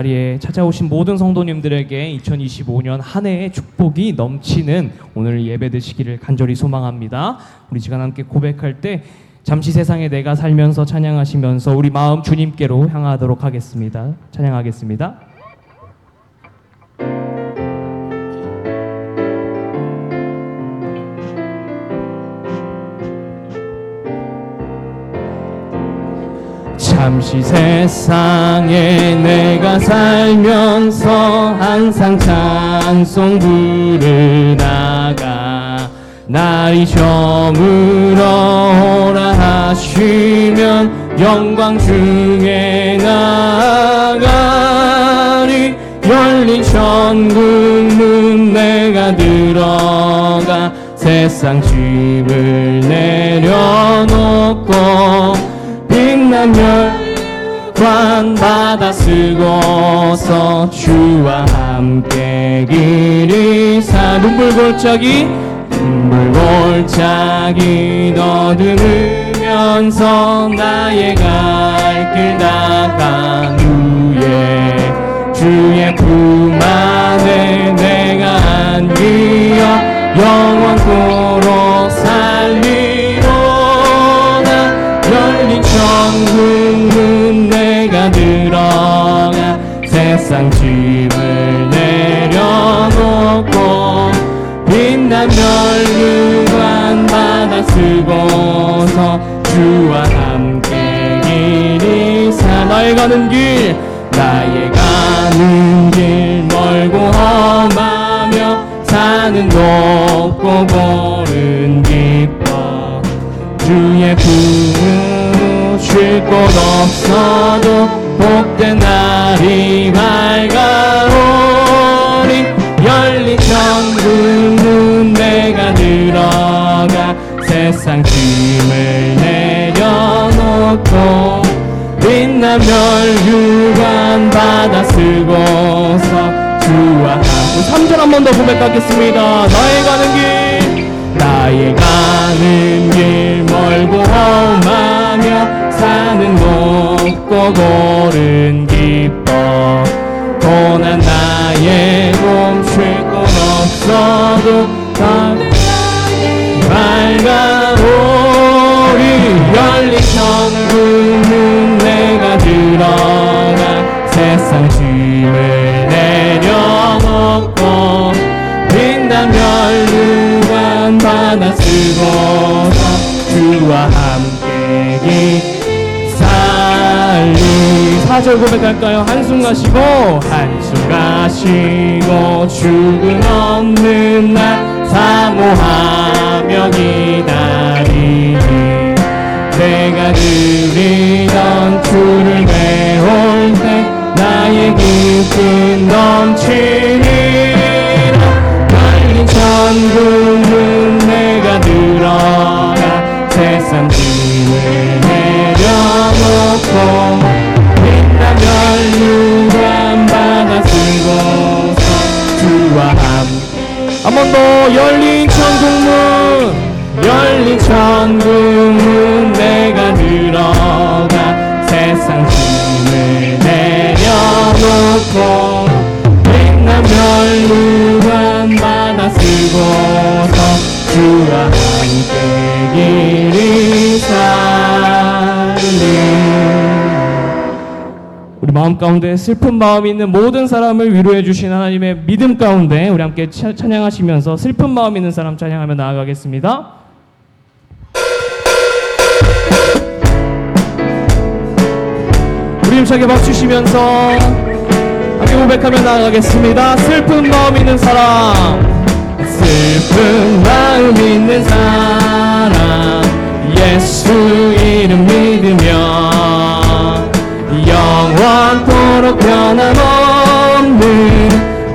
자리에 찾아오신 모든 성도님들에게 2025년 한 해의 축복이 넘치는 오늘 예배 되시기를 간절히 소망합니다. 우리 시간 함께 고백할 때 잠시 세상에 내가 살면서 찬양하시면서 우리 마음 주님께로 향하도록 하겠습니다. 찬양하겠습니다. 잠시 세상에 내가 살면서 항상 찬송 부르다가 날이 저물어 오라 하시면 영광 중에 나가리. 열린 천국 문 내가 들어가 세상 짐을 내려놓고 빛난 멸관 받아 쓰고서 주와 함께 길이 사. 눈물골짜기 더듬으면서 나의 갈 길 나간 후에 주의 품 안에 내가 안기어 영원토록 살리로다. 열린 천국 문 내가 들어가 세상 짐을 내려놓고 빛난 멸류관 받아 쓰고서 주와 함께 길이 사. 나의 가는 길 멀고 험하며 산은 높고 골은 깊어 주의 품으로 쉴 곳 없어도 복된 날이 밝아오리. 열린 천국 문 내가 들어가 세상 짐을 내려놓고 빛난 멸류관 받아 쓰고서 주와 함께 3절 한 번 더 고백하겠습니다. 나의 가는 길 멀고 험하며 산은 높고 골은 깊어 고난 나의 몸 쉴 곳 없어도 밝아오리. 열린 천국 문 내가 들어가 세상 짐을 내려놓고 빛난 멸류관 받아 쓰고서 주와 함께 길 살리. 4절 고백할까요? 한숨 가시고 죽음 없는 날 사모하며 기다리니 내가 누리던 주를 배울 때 나의 기쁨 넘치리라. 열린 천국 문 내가 들어가 세상 짐을 내려놓고 빛난 멸류관 받아 쓰고서 주와 함께 한 번 더. 열린 천국 문 내가 들어가 세상 짐을 내려놓고 빛난 멸류관 받아 쓰고서 주와 함께 길이 살리. 우리 마음 가운데 슬픈 마음이 있는 모든 사람을 위로해 주신 하나님의 믿음 가운데 우리 함께 찬양하시면서 슬픈 마음 있는 사람 찬양하며 나아가겠습니다. 우리 힘차게 박수시면서 함께 고백하며 나아가겠습니다. 슬픈 마음 있는 사람, 슬픈 마음 있는 사람, 예수 이름 믿으며 영원토록 변함없는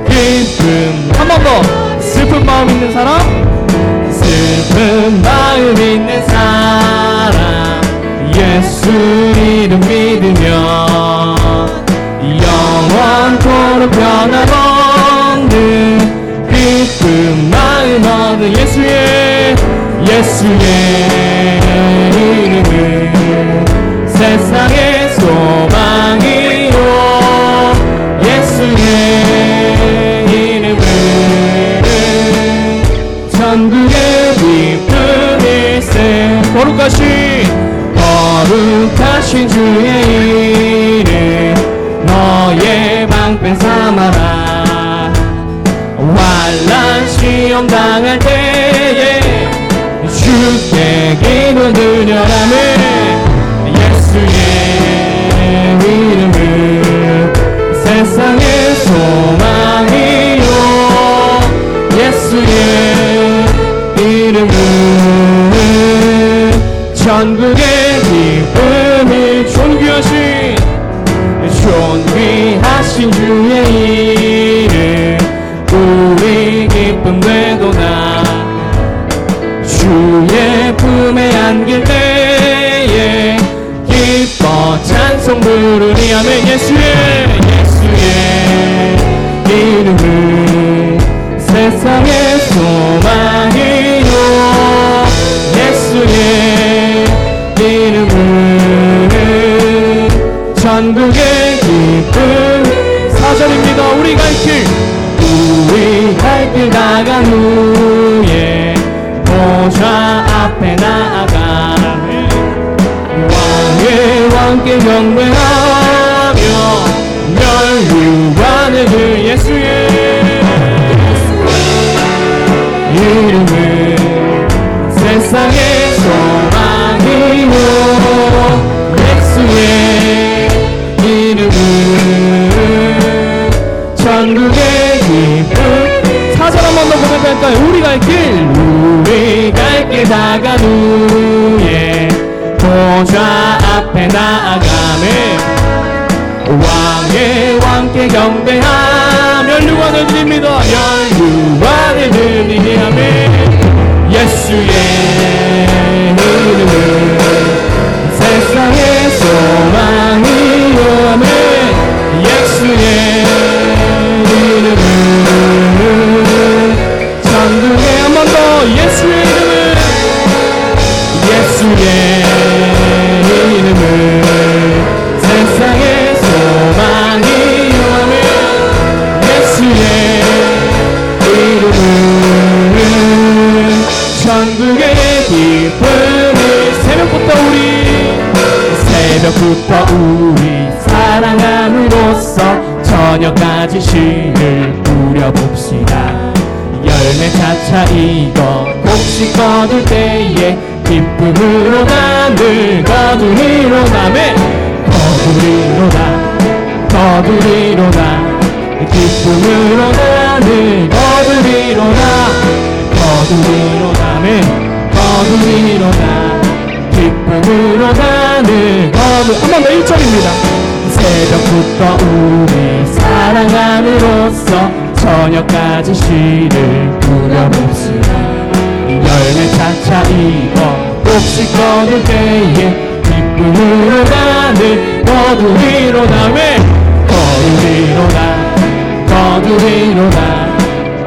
기쁨. 한 번 더. 슬픈 마음 있는 사람, 슬픈 마음 있는 사람, 예수 이름 믿으며 영원토록 변함없는 기쁨 마음 얻은 예수의 이름은 세상의 소망이요 하신 주의 이름 너의 방패 삼아라. 환난 시험 당할 때에 주께 기도 드려라며 예수의 이름은 세상의 소망이요 예수의 이름은 천국의 기쁨이 존귀하신 주의 이름 우리 기쁨 되도다. 주의 품에 안길 때에 기뻐 찬송 부르리. 아멘. 예수의 이름은 세상의 소망이요 예수의 이름은 천국의 기쁨. 4절입니다. 우리 갈 길 나간 후에 보좌 앞에 나아가 왕께 경배하며 멸류관을 그 예수의 이름은 세상의 소망이요 예수의 이름은 천국의 기쁨. 4절 한 번 더 고백할까요? 우리 갈 길 다간 후에 보좌 앞에 나아가며 왕께 경배하며 멸류관을 드립니다. 멸류관을 드리니 아멘. 예수의 이름은 세상의 소망이요 아멘. 예수의 이름은 천국에 한 번 더 예수의 이름은 세상의 소망이요 아멘. 예수의 이름은 천국의 기쁨이. 새벽부터 우리 사랑함으로써 저녁까지 시를 뿌려봅시다. 열매 차차 익어 곡식 거둘 때에 기쁨으로 늘 거두리로다. 거두리로다 기쁨으로 늘 거두리로다. 기쁨으로 늘 한 번 더 1절입니다. 새벽부터 우리 사랑함으로써 저녁까지 시를 뿌려봅시다. 열매 차차 익어 곡식 거둘 때에 기쁨으로 늘 거두리로다.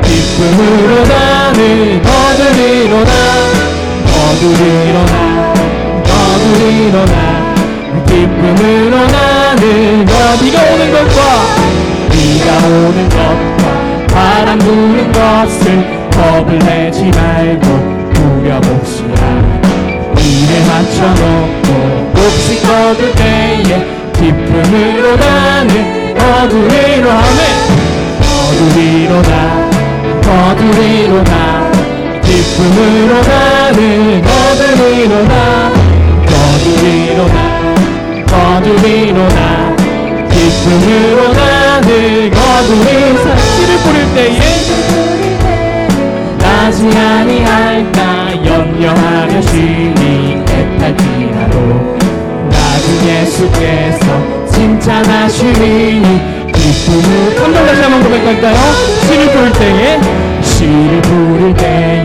기쁨으로 늘 거두리로다. 기쁨으로 늘 비가 오는 것과 바람 부는 것을 겁을 내지 말고 부려봅시다. 일에 맞춰놓고 곡식 거둘 때에 기쁨으로 늘 거두리로 하네. 거두리로다 기쁨으로 늘 거두리로다. 기쁨으로 늘 거두리로다. 씨를 뿌릴 때에 나지 아니할까 염려하며 심히 애탈지라도 나중 예수께서 칭찬하시니 기쁨을. 한 번 다시 한번 고백할까요? 씨를 부를 때에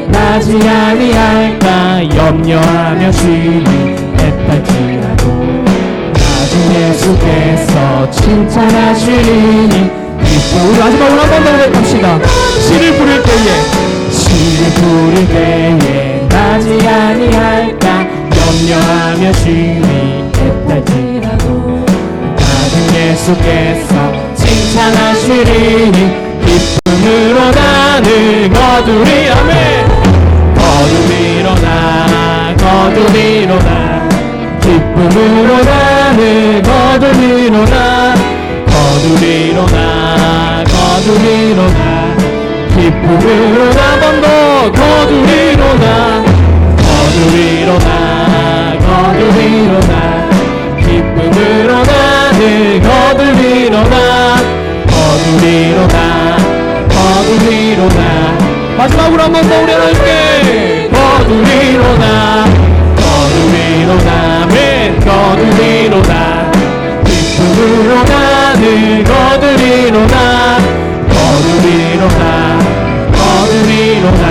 나지 아니할까 염려하며 심히 애탈지라도 나중 예수께서 칭찬하시니 기쁨. 마지막으로 한 번 더 고백합시다. 씨를 부를 때에 나지 아니할까 염려하며 심히 애탈지라도 나중 예수께서 칭찬하시리니 기쁨으로 늘 거두리. 아멘. 거두리로다 기쁨으로 기쁨으로 나를 거두리로다 거두리로다 거두리로다 기쁨으로 한 번 더 거두리로다 거두리로다 거두리로다 기쁨으로 나를 거두리로다 거두리로다 거두리로다 마지막으로 한 번 더 우리 하나님께 거두리로다 거두리로다 맨 거두리로다 기쁨으로 나를 거두리로다 거두리로다 거두리로다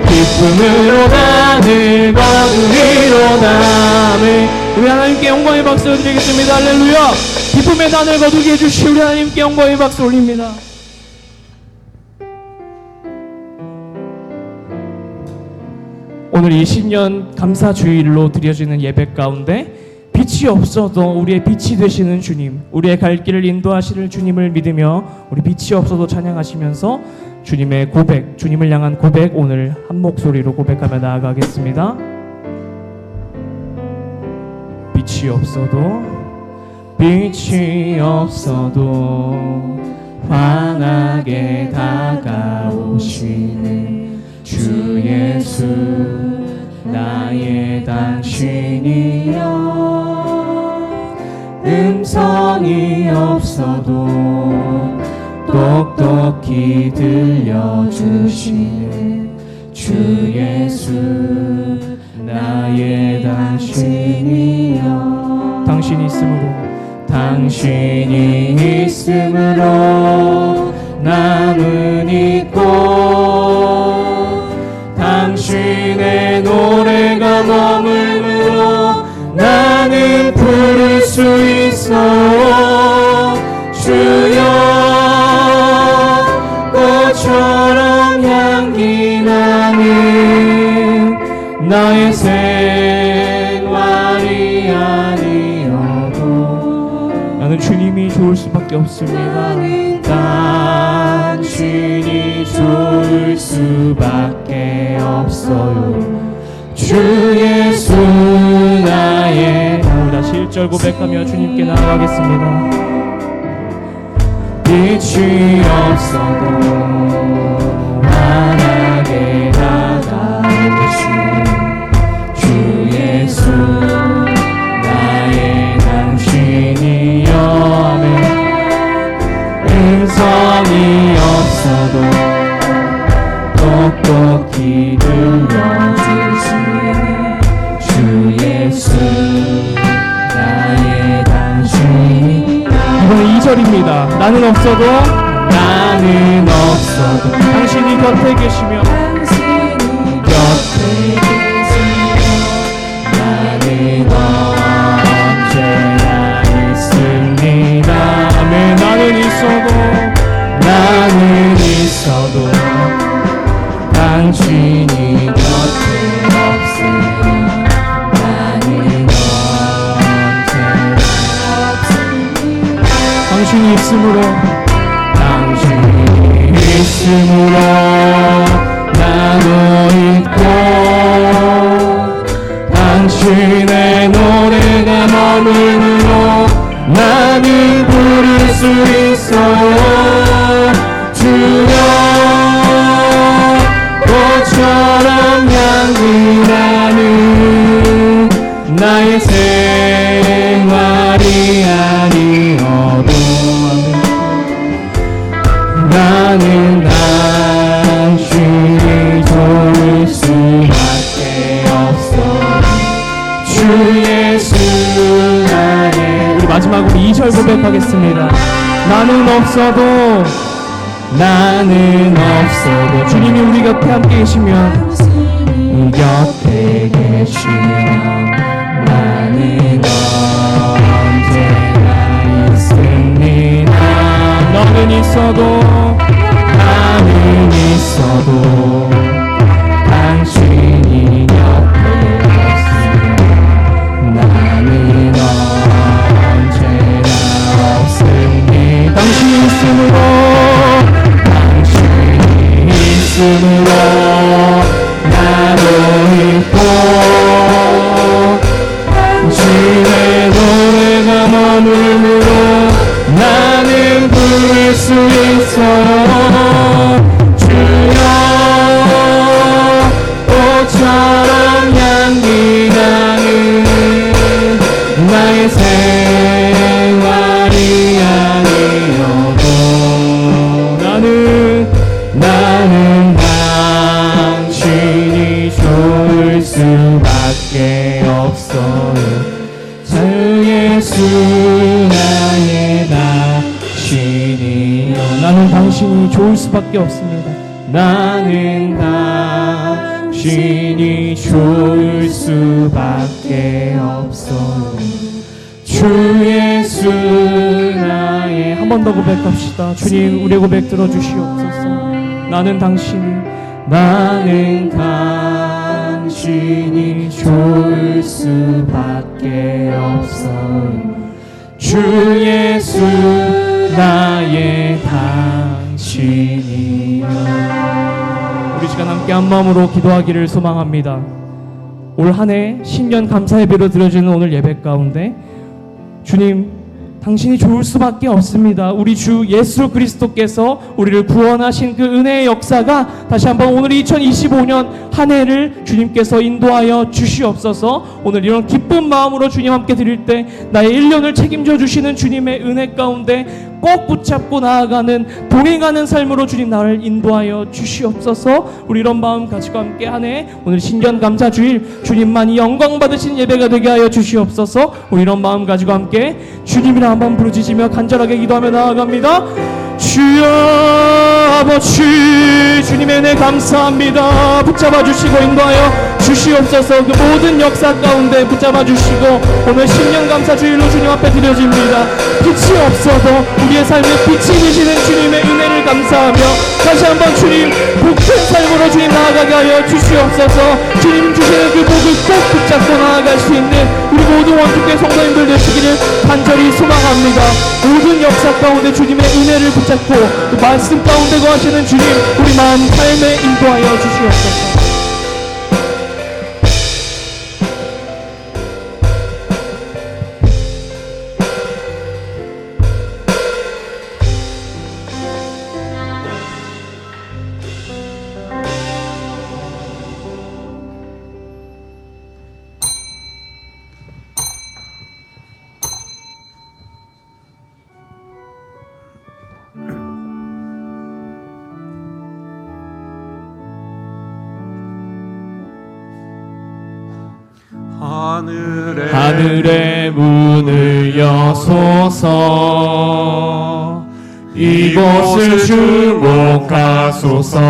기쁨으로 나를 거두리로다 아멘. 우리 하나님께 영광의 박수 드리겠습니다. 할렐루야. 기쁨의 단을 거두게 해주시 우리 하나님께 영광의 박수 올립니다. 오늘 이 신년 감사주일로 드려지는 예배 가운데 빛이 없어도 우리의 빛이 되시는 주님, 우리의 갈 길을 인도하시는 주님을 믿으며 우리 빛이 없어도 찬양하시면서 주님의 고백, 주님을 향한 고백 오늘 한 목소리로 고백하며 나아가겠습니다. 빛이 없어도 빛이 없어도 환하게 다가오시는 주 예수 나의 당신이여 음성이 없어도 똑똑히 들려주시는 주 예수 나의 당신이여 당신이 있음으로 나는 있고 당신의 노래가 머물므로 나는 부를 수 있어 주여 꽃처럼 향기 나는 나의 생활이 아니어도 나는 주님이 좋을 수밖에 없습니다. 당신이 좋을 수밖에 없어요 주 예수 나의 다시 1절 고백하며 주님께 나아가겠습니다. 빛이 없어도 환하게 다가오신 주 예수 나의 당신이여 음성이 없어도 똑똑히 들려주시는 주 예수 나의 당신 이번에 2절입니다. 나는 없어도 당신이 곁에 계시며 나는 언제나 있습니다. 아멘. 나는 있어도 당신이 곁에 없으니 나는 언제나 당신이 있음으로 나도 있고 당신의 노래가 머물므로 나는 부를 수 있어 주여 꽃처럼 향기 나는 나의 생활이 아니어도 나는 당신이 좋을 수밖에 없어 주 예수 나의 우리 마지막으로 2절 고백하겠습니다. 나는 없어도 주님이 우리 곁에 함께 계시면 곁에 계시면 나는 언제나 있습니다. 너는 있어도 당신이 곁에 없으면 나는 언제나 없습니다. 당신이 있음으로 나도 있고 당신의 수 있어요. 주여 꽃처럼 향기 나는 나의 생활이 아니어도 나는 당신이 좋을 수밖에 없어요. 주 예수 나의 당신이요. 나는 당신이 좋을 수밖에 없습니다. 나는 당신이 좋을 수밖에 없어요. 주 예수 나의. 한 번 더 고백합시다. 주님, 우리의 고백 들어주시옵소서. 나는 당신이 좋을 수밖에 없어요. 주 예수 나의 당신이요. 우리 시간 함께 한 마음으로 기도하기를 소망합니다. 올 한 해 신년 감사 예배로 드려지는 오늘 예배 가운데 주님, 당신이 좋을 수밖에 없습니다. 우리 주 예수 그리스도께서 우리를 구원하신 그 은혜의 역사가 다시 한번 오늘 2025년 한 해를 주님께서 인도하여 주시옵소서. 오늘 이런 기쁜 마음으로 주님 함께 드릴 때 나의 1년을 책임져 주시는 주님의 은혜 가운데 꼭 붙잡고 나아가는 동행하는 삶으로 주님 나를 인도하여 주시옵소서. 우리 이런 마음 가지고 함께 한 해 오늘 신년 감사 주일 주님만이 영광 받으신 예배가 되게 하여 주시옵소서. 우리 이런 마음 가지고 함께 주님이라 한번 부르짖으며 간절하게 기도하며 나아갑니다. 주여 아버지, 주님의 은혜 감사합니다. 붙잡아 주시고 인도하여 주시옵소서. 그 모든 역사 가운데 붙잡아 주시고 오늘 신년 감사 주일로 주님 앞에 드려집니다. 빛이 없어도 우리의 삶에 빛이 되시는 주님의 은혜를 감사하며 다시 한번 주님 복된 삶으로 주님 나아가게 하여 주시옵소서. 주님 주시는 그 복을 꼭 붙잡고 나아갈 수 있는 우리 모든 원주교회 성도님들 되시기를 간절히 소망합니다. 모든 역사 가운데 주님의 은혜를 붙잡고 그 말씀 가운데 거하시는 주님, 우리 마음 삶에 인도하여 주시옵소서. 하늘의 문을 여소서. 이곳을 주목하소서.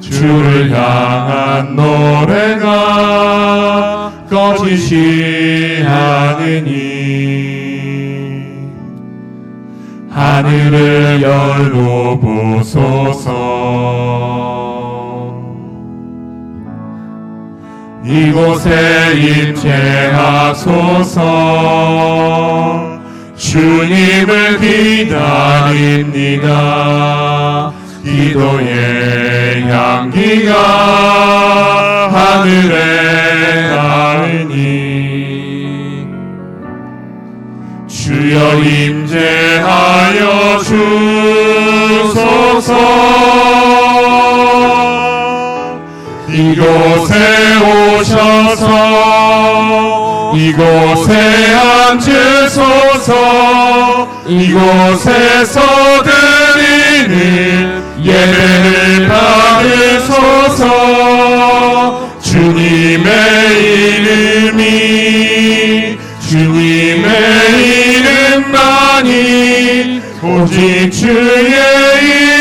주를 향한 노래가 거짓이 아니니 하늘을 열고 보소서. 이곳에 임재하소서. 주님을 기다립니다. 기도의 향기가 하늘에 닿으니 주여 임재하여 주소서. 이곳에 오셔서 이곳에 앉으소서. 이곳에서 드리는 예배를 받으소서. 주님의 이름만이 오직 주의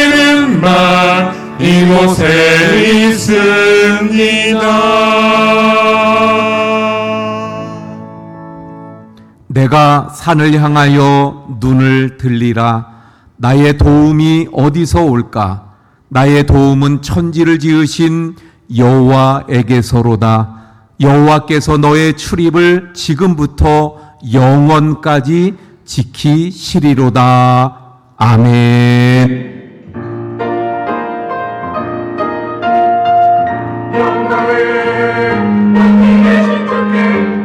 이름만 이곳에 있습니다. 내가 산을 향하여 눈을 들리라. 나의 도움이 어디서 올까? 나의 도움은 천지를 지으신 여호와에게서로다. 여호와께서 너의 출입을 지금부터 영원까지 지키시리로다. 아멘.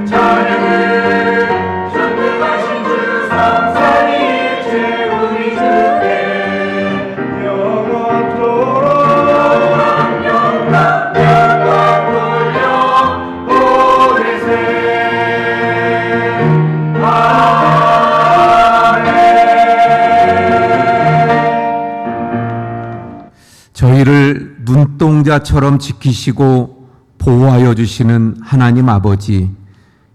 찬양을 전능하신 주 성삼위일체 우리 주께 인정자처럼 지키시고 보호하여 주시는 하나님 아버지,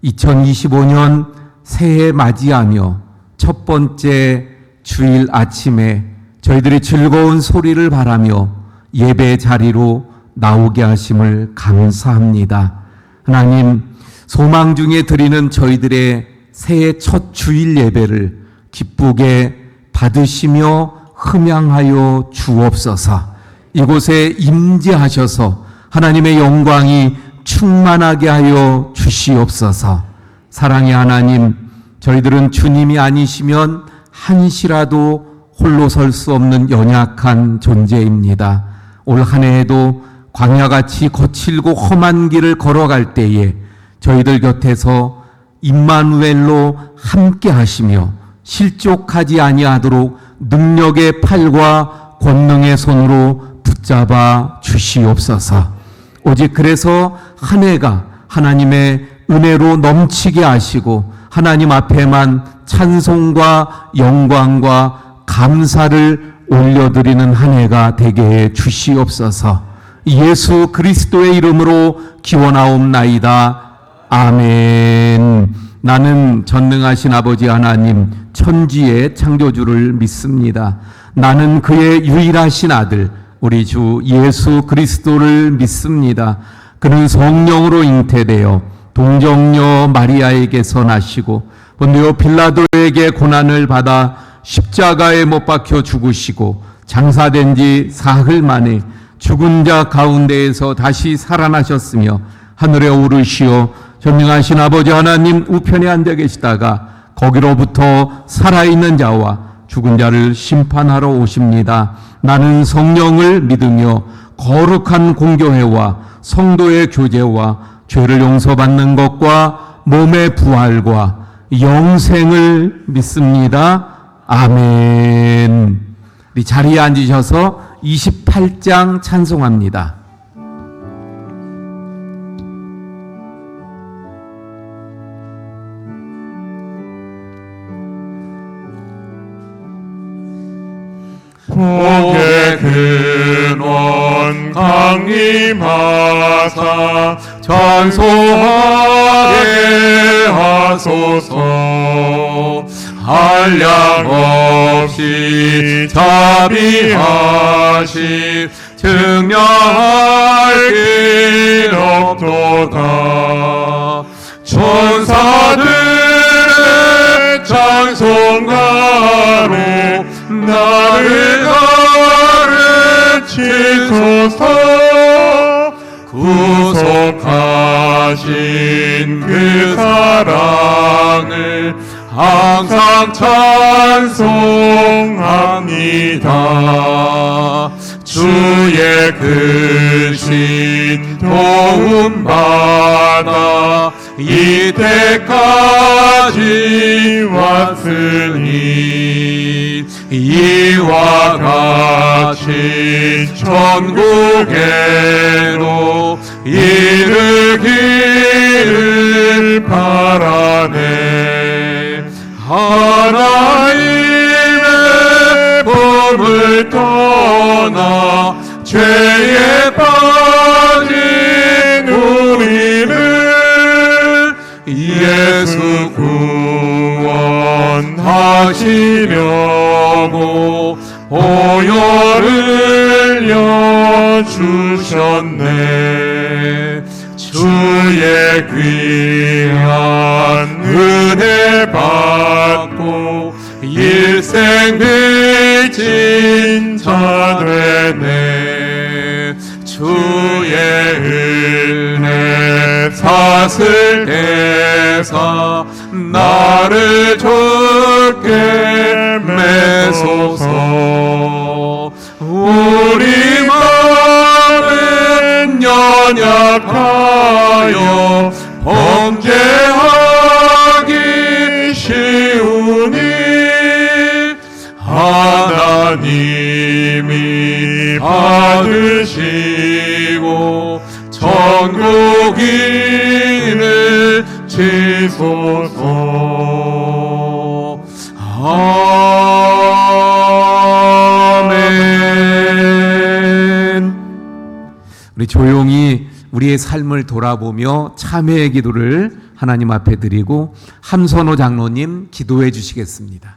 2025년 새해 맞이하며 첫 번째 주일 아침에 저희들이 즐거운 소리를 바라며 예배 자리로 나오게 하심을 감사합니다. 하나님, 소망 중에 드리는 저희들의 새해 첫 주일 예배를 기쁘게 받으시며 흠양하여 주옵소서. 이곳에 임재하셔서 하나님의 영광이 충만하게 하여 주시옵소서. 사랑의 하나님, 저희들은 주님이 아니시면 한시라도 홀로 설 수 없는 연약한 존재입니다. 올 한 해에도 광야같이 거칠고 험한 길을 걸어갈 때에 저희들 곁에서 임마누엘로 함께 하시며 실족하지 아니하도록 능력의 팔과 권능의 손으로 붙잡아 주시옵소서. 오직 그래서 한 해가 하나님의 은혜로 넘치게 하시고 하나님 앞에만 찬송과 영광과 감사를 올려드리는 한 해가 되게 해 주시옵소서. 예수 그리스도의 이름으로 기원하옵나이다. 아멘. 나는 전능하신 아버지 하나님 천지의 창조주를 믿습니다. 나는 그의 유일하신 아들 우리 주 예수 그리스도를 믿습니다. 그는 성령으로 잉태되어 동정녀 마리아에게서 나시고 본디오 빌라도에게 고난을 받아 십자가에 못 박혀 죽으시고 장사된 지 사흘 만에 죽은 자 가운데에서 다시 살아나셨으며 하늘에 오르시어 전능하신 아버지 하나님 우편에 앉아 계시다가 거기로부터 살아있는 자와 죽은 자를 심판하러 오십니다. 나는 성령을 믿으며 거룩한 공교회와 성도의 교제와 죄를 용서받는 것과 몸의 부활과 영생을 믿습니다. 아멘. 우리 자리에 앉으셔서 28장 찬송합니다. 복의 근원 강림하사 전소하게 하소서. 한량 없이 자비하시 증명할 길 없도다. 천사들의 찬송가로 나를 가르치소서. 구속하신 그 사랑을 항상 찬송합니다. 주의 크신 도움받아 이때까지 왔으니 이와 같이 천국에로 이르기를 바라네. 하나님의 법을 떠나 죄에 빠진 우리를 예수 구원하시려고 보혈을 여주셨네. 주의 귀한 은혜 받고 일생 빌진 자 되네. 주의 은혜 사슬 대사 나를 좋게 매소서. 우리 마음은 연약하여 범죄하기 쉬우니 하나님이 받으시고 천국인을 지소서. 아멘. 우리 조용히 우리의 삶을 돌아보며 참회의 기도를 하나님 앞에 드리고 함선호 장로님 기도해 주시겠습니다.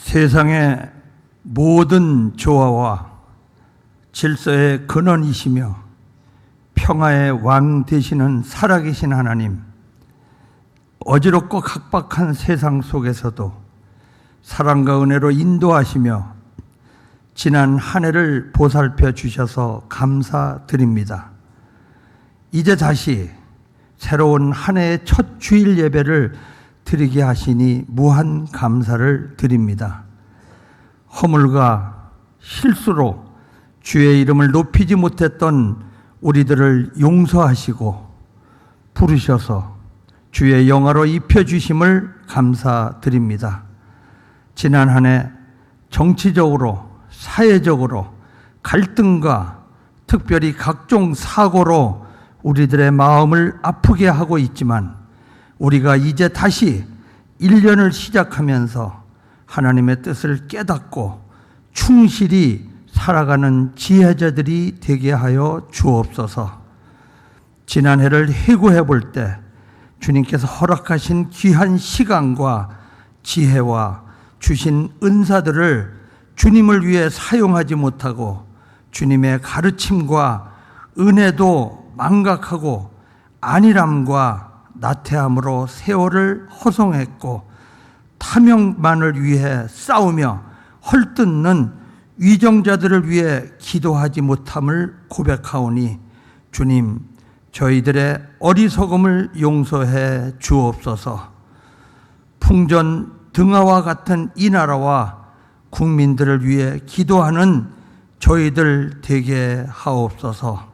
세상의 모든 조화와 질서의 근원이시며 평화의 왕 되시는 살아계신 하나님, 어지럽고 각박한 세상 속에서도 사랑과 은혜로 인도하시며 지난 한 해를 보살펴 주셔서 감사드립니다. 이제 다시 새로운 한 해의 첫 주일 예배를 드리게 하시니 무한 감사를 드립니다. 허물과 실수로 주의 이름을 높이지 못했던 우리들을 용서하시고 부르셔서 주의 영화로 입혀주심을 감사드립니다. 지난 한 해 정치적으로 사회적으로 갈등과 특별히 각종 사고로 우리들의 마음을 아프게 하고 있지만 우리가 이제 다시 1년을 시작하면서 하나님의 뜻을 깨닫고 충실히 살아가는 지혜자들이 되게 하여 주옵소서. 지난 해를 회고해 볼 때 주님께서 허락하신 귀한 시간과 지혜와 주신 은사들을 주님을 위해 사용하지 못하고 주님의 가르침과 은혜도 망각하고 안일함과 나태함으로 세월을 허송했고 탐욕만을 위해 싸우며 헐뜯는 위정자들을 위해 기도하지 못함을 고백하오니 주님, 저희들의 어리석음을 용서해 주옵소서. 풍전 등하와 같은 이 나라와 국민들을 위해 기도하는 저희들 되게 하옵소서.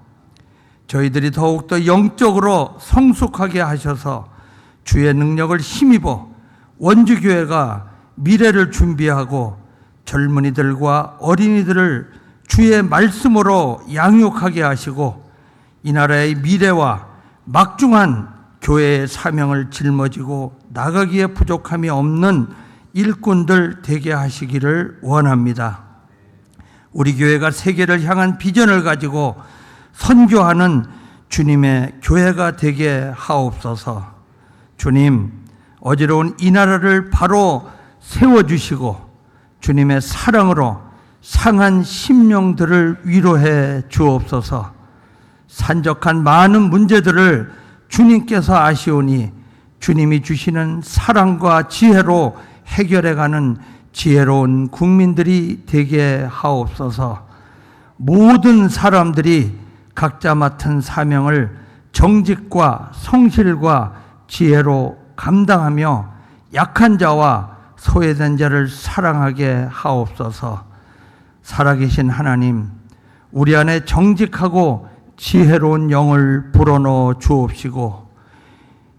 저희들이 더욱더 영적으로 성숙하게 하셔서 주의 능력을 힘입어 원주교회가 미래를 준비하고 젊은이들과 어린이들을 주의 말씀으로 양육하게 하시고 이 나라의 미래와 막중한 교회의 사명을 짊어지고 나가기에 부족함이 없는 일꾼들 되게 하시기를 원합니다. 우리 교회가 세계를 향한 비전을 가지고 선교하는 주님의 교회가 되게 하옵소서. 주님, 어지러운 이 나라를 바로 세워주시고 주님의 사랑으로 상한 심령들을 위로해 주옵소서. 산적한 많은 문제들을 주님께서 아시오니 주님이 주시는 사랑과 지혜로 해결해가는 지혜로운 국민들이 되게 하옵소서. 모든 사람들이 각자 맡은 사명을 정직과 성실과 지혜로 감당하며 약한 자와 소외된 자를 사랑하게 하옵소서. 살아계신 하나님, 우리 안에 정직하고 지혜로운 영을 불어넣어 주옵시고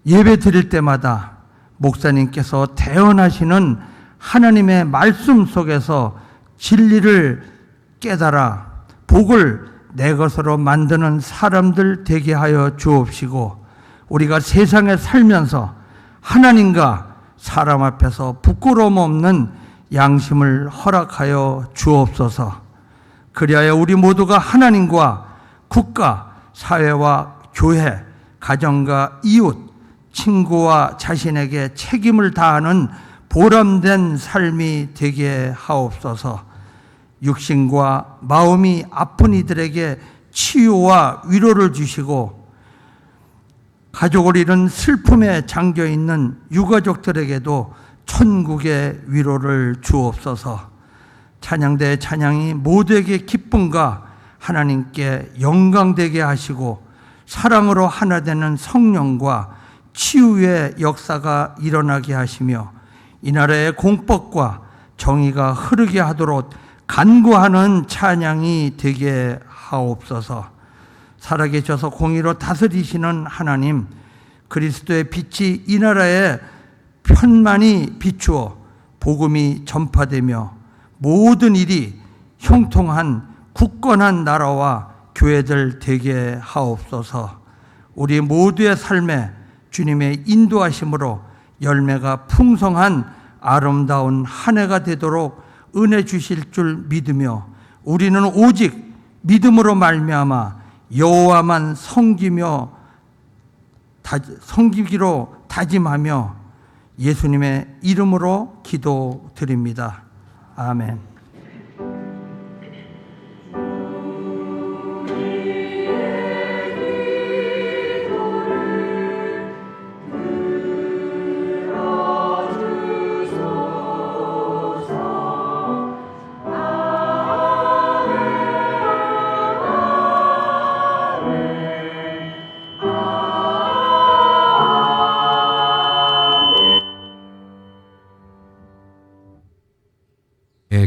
예배 드릴 때마다 목사님께서 대언하시는 하나님의 말씀 속에서 진리를 깨달아 복을 내 것으로 만드는 사람들 되게 하여 주옵시고 우리가 세상에 살면서 하나님과 사람 앞에서 부끄러움 없는 양심을 허락하여 주옵소서. 그리하여 우리 모두가 하나님과 국가, 사회와 교회, 가정과 이웃, 친구와 자신에게 책임을 다하는 보람된 삶이 되게 하옵소서. 육신과 마음이 아픈 이들에게 치유와 위로를 주시고, 가족을 잃은 슬픔에 잠겨 있는 유가족들에게도 천국의 위로를 주옵소서. 찬양대 찬양이 모두에게 기쁨과 하나님께 영광되게 하시고, 사랑으로 하나 되는 성령과 치유의 역사가 일어나게 하시며, 이 나라의 공법과 정의가 흐르게 하도록 간구하는 찬양이 되게 하옵소서. 살아계셔서 공의로 다스리시는 하나님, 그리스도의 빛이 이 나라에 편만히 비추어 복음이 전파되며 모든 일이 형통한 굳건한 나라와 교회들 되게 하옵소서. 우리 모두의 삶에 주님의 인도하심으로 열매가 풍성한 아름다운 한 해가 되도록 은혜 주실 줄 믿으며, 우리는 오직 믿음으로 말미암아 여호와만 섬기기로 다짐하며 예수님의 이름으로 기도드립니다. 아멘.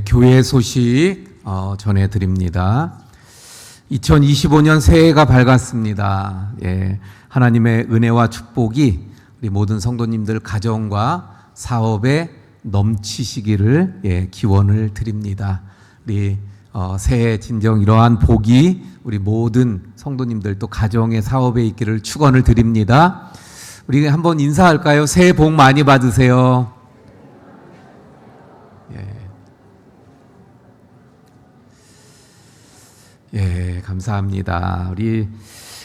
교회 소식 전해드립니다. 2025년 새해가 밝았습니다. 하나님의 은혜와 축복이 우리 모든 성도님들 가정과 사업에 넘치시기를 기원을 드립니다. 우리 새해 진정 이러한 복이 우리 모든 성도님들 또 가정의 사업에 있기를 축원을 드립니다. 우리 한번 인사할까요? 새해 복 많이 받으세요. 감사합니다. 우리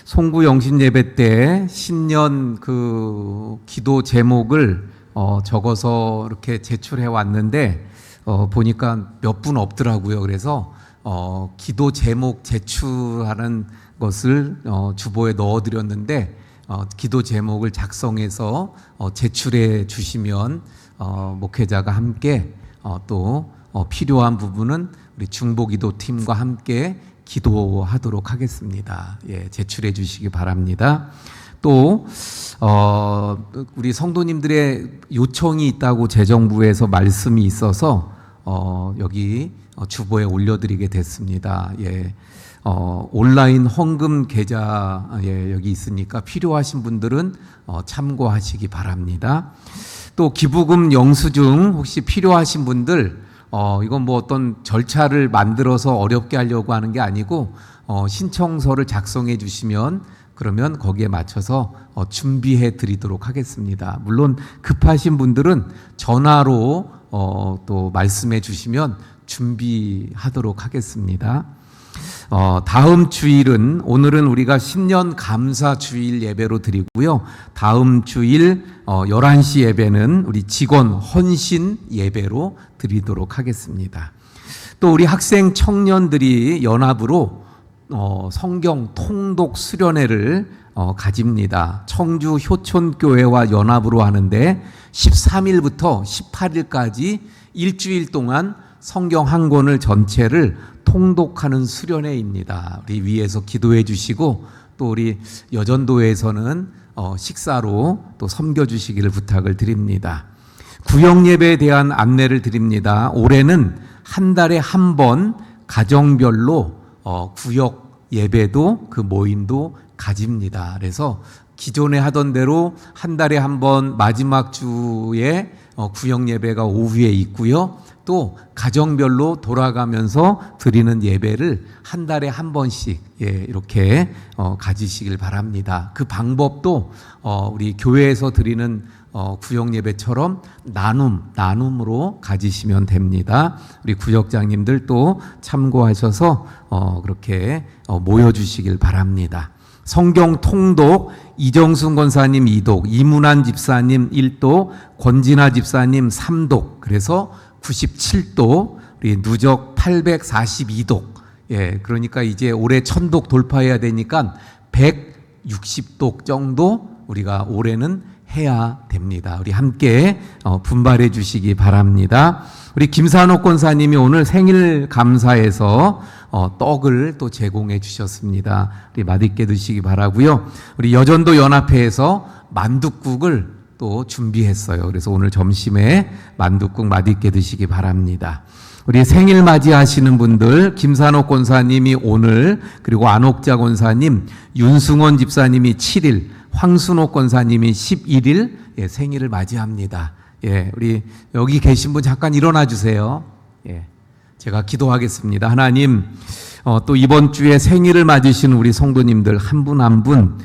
송구 영신 예배 때 신년 그 기도 제목을 적어서 이렇게 제출해 왔는데 보니까 몇 분 없더라고요. 그래서 기도 제목 제출하는 것을 주보에 넣어드렸는데 기도 제목을 작성해서 제출해 주시면 목회자가 함께 또 필요한 부분은 우리 중보기도 팀과 함께 기도하도록 하겠습니다. 제출해 주시기 바랍니다. 또 우리 성도님들의 요청이 있다고 재정부에서 말씀이 있어서 여기 주보에 올려드리게 됐습니다. 온라인 헌금 계좌 여기 있으니까 필요하신 분들은 참고하시기 바랍니다. 또 기부금 영수증 혹시 필요하신 분들 이건 뭐 어떤 절차를 만들어서 어렵게 하려고 하는 게 아니고 신청서를 작성해 주시면 그러면 거기에 맞춰서 준비해 드리도록 하겠습니다. 물론 급하신 분들은 전화로 또 말씀해 주시면 준비하도록 하겠습니다. 다음 주일은 오늘은 우리가 신년 감사 주일 예배로 드리고요. 다음 주일 11시 예배는 우리 직원 헌신 예배로 드리도록 하겠습니다. 또 우리 학생 청년들이 연합으로 성경 통독 수련회를 가집니다. 청주 효촌교회와 연합으로 하는데 13일부터 18일까지 일주일 동안 성경 한 권을 전체를 통독하는 수련회입니다. 우리 위에서 기도해 주시고 또 우리 여전도에서는 식사로 또 섬겨 주시기를 부탁을 드립니다. 구역 예배에 대한 안내를 드립니다. 올해는 한 달에 한 번 가정별로 구역 예배도 그 모임도 가집니다. 그래서 기존에 하던 대로 한 달에 한 번 마지막 주에 구역 예배가 오후에 있고요. 또 가정별로 돌아가면서 드리는 예배를 한 달에 한 번씩 이렇게 가지시길 바랍니다. 그 방법도 우리 교회에서 드리는 구역 예배처럼 나눔으로 가지시면 됩니다. 우리 구역장님들 또 참고하셔서 그렇게 모여주시길 바랍니다. 성경 통독 이정순 권사님 2독, 이문환 집사님 1독, 권진아 집사님 3독, 그래서 97독, 우리 누적 842독. 예, 그러니까 이제 올해 1000독 돌파해야 되니까 160독 정도 우리가 올해는 해야 됩니다. 우리 함께 분발해 주시기 바랍니다. 우리 김산옥 권사님이 오늘 생일 감사에서 떡을 또 제공해 주셨습니다. 우리 맛있게 드시기 바라고요. 우리 여전도 연합회에서 만둣국을 또 준비했어요. 그래서 오늘 점심에 만둣국 맛있게 드시기 바랍니다. 우리 생일 맞이하시는 분들, 김산옥 권사님이 오늘, 그리고 안옥자 권사님, 윤승원 집사님이 7일, 황순옥 권사님이 11일 예, 생일을 맞이합니다. 예, 우리 여기 계신 분 잠깐 일어나 주세요. 예, 제가 기도하겠습니다. 하나님, 또 이번 주에 생일을 맞으시는 우리 성도님들 한 분 한 분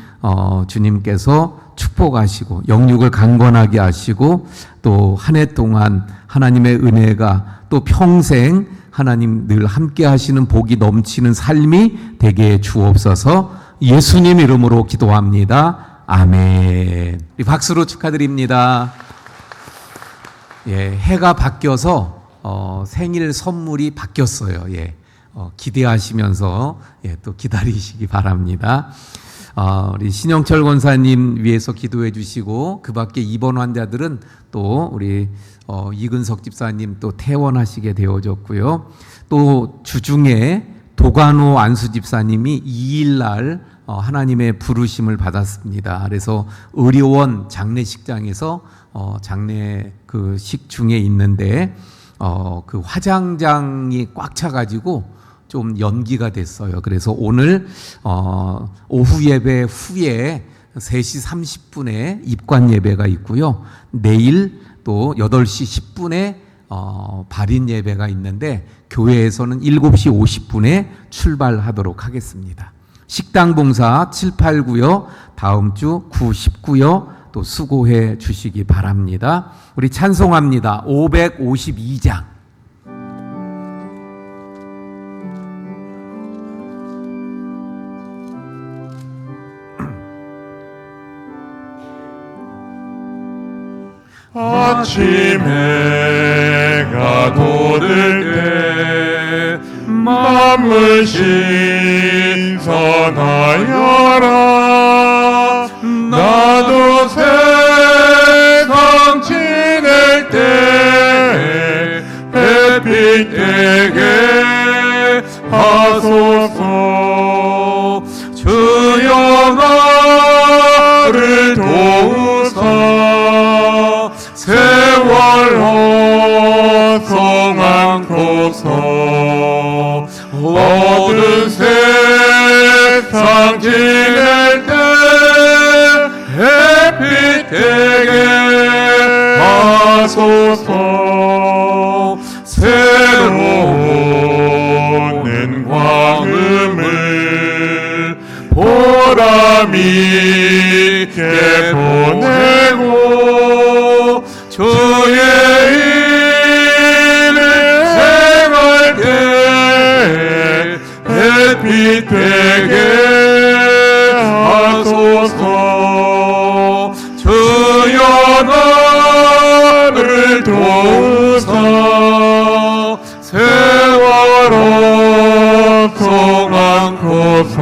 주님께서 축복하시고 영육을 강건하게 하시고 또 한 해 동안 하나님의 은혜가 또 평생 하나님 늘 함께 하시는 복이 넘치는 삶이 되게 주옵소서. 예수님 이름으로 기도합니다. 아멘. 박수로 축하드립니다. 예, 해가 바뀌어서 생일 선물이 바뀌었어요. 예, 기대하시면서 예, 또 기다리시기 바랍니다. 우리 신영철 권사님 위해서 기도해 주시고 그 밖에 입원 환자들은 또 우리 이근석 집사님 또 퇴원하시게 되어졌고요. 또 주중에 도간호 안수 집사님이 2일날 하나님의 부르심을 받았습니다. 그래서 의료원 장례식장에서 장례 그 식중에 있는데 그 화장장이 꽉 차가지고 좀 연기가 됐어요. 그래서 오늘 오후 예배 후에 3시 30분에 입관 예배가 있고요. 내일 또 8시 10분에 발인 예배가 있는데 교회에서는 7시 50분에 출발하도록 하겠습니다. 식당 봉사 7, 8, 9요. 다음 주 9, 19요. 또 수고해 주시기 바랍니다. 우리 찬송합니다. 552장. 아침해가 도를 때 마음을 신선하여라. 나도 세상 지낼 때 햇빛 되게 하소서. 주여 나를 도우사 세월 허송한고서. 어두운 세상 지낼 때 햇빛 되게 하소서. 새로운 광음을 보람 있게 보내고 주의 일을 행할 때 햇빛 되게 하소서. 주여 나를 도우사 세월 허송한고서.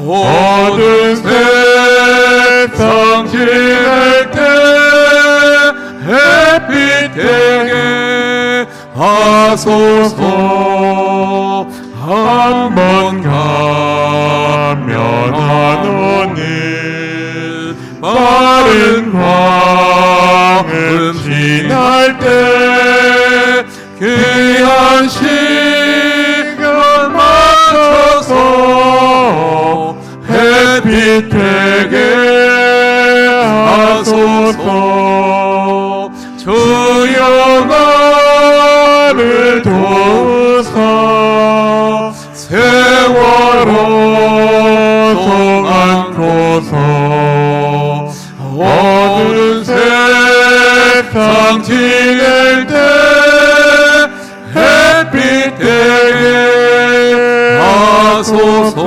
어두운 세상 지낼 때 햇빛 되게 하소서. 한 번 가면 하노니 빠른 광음 지날 때 귀한 시간 맞춰서 햇빛 되게 하소서. 주여 나를 도우사 세월 허송한고서. 어두운 세상 지낼 때 햇빛 되게 하소서.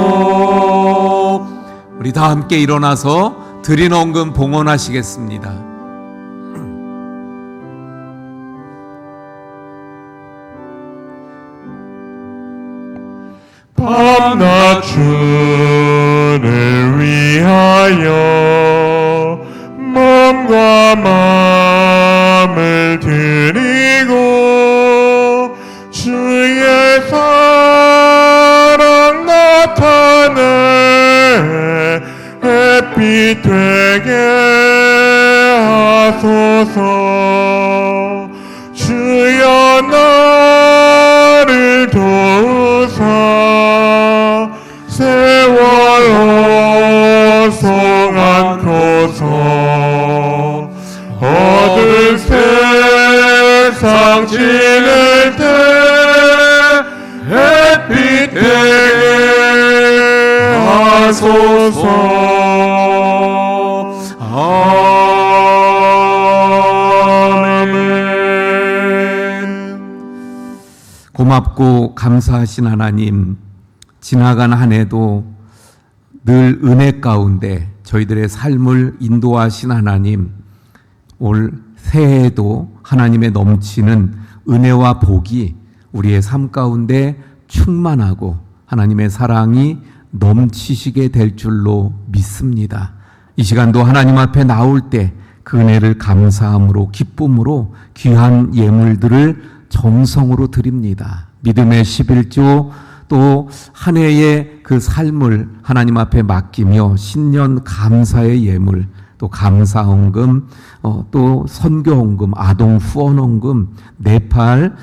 우리 다 함께 일어나서 드린 헌금 봉헌하시겠습니다. 밤낮주를 위하여 몸과 마음을 드리고 주의 사랑 나타내 햇빛 되게 하소서. 주여 나를 도우사 세월 호송하소서. 어두운 세상 지낼 때 햇빛 되게 하소서. 고맙고 감사하신 하나님, 지나간 한 해도 늘 은혜 가운데 저희들의 삶을 인도하신 하나님, 올 새해에도 하나님의 넘치는 은혜와 복이 우리의 삶 가운데 충만하고 하나님의 사랑이 넘치시게 될 줄로 믿습니다. 이 시간도 하나님 앞에 나올 때 그 은혜를 감사함으로 기쁨으로 귀한 예물들을 정성으로 드립니다. 믿음의 11조 또 한 해의 그 삶을 하나님 앞에 맡기며 신년 감사의 예물, 또 감사헌금, 또 선교헌금, 아동 후원헌금, 네팔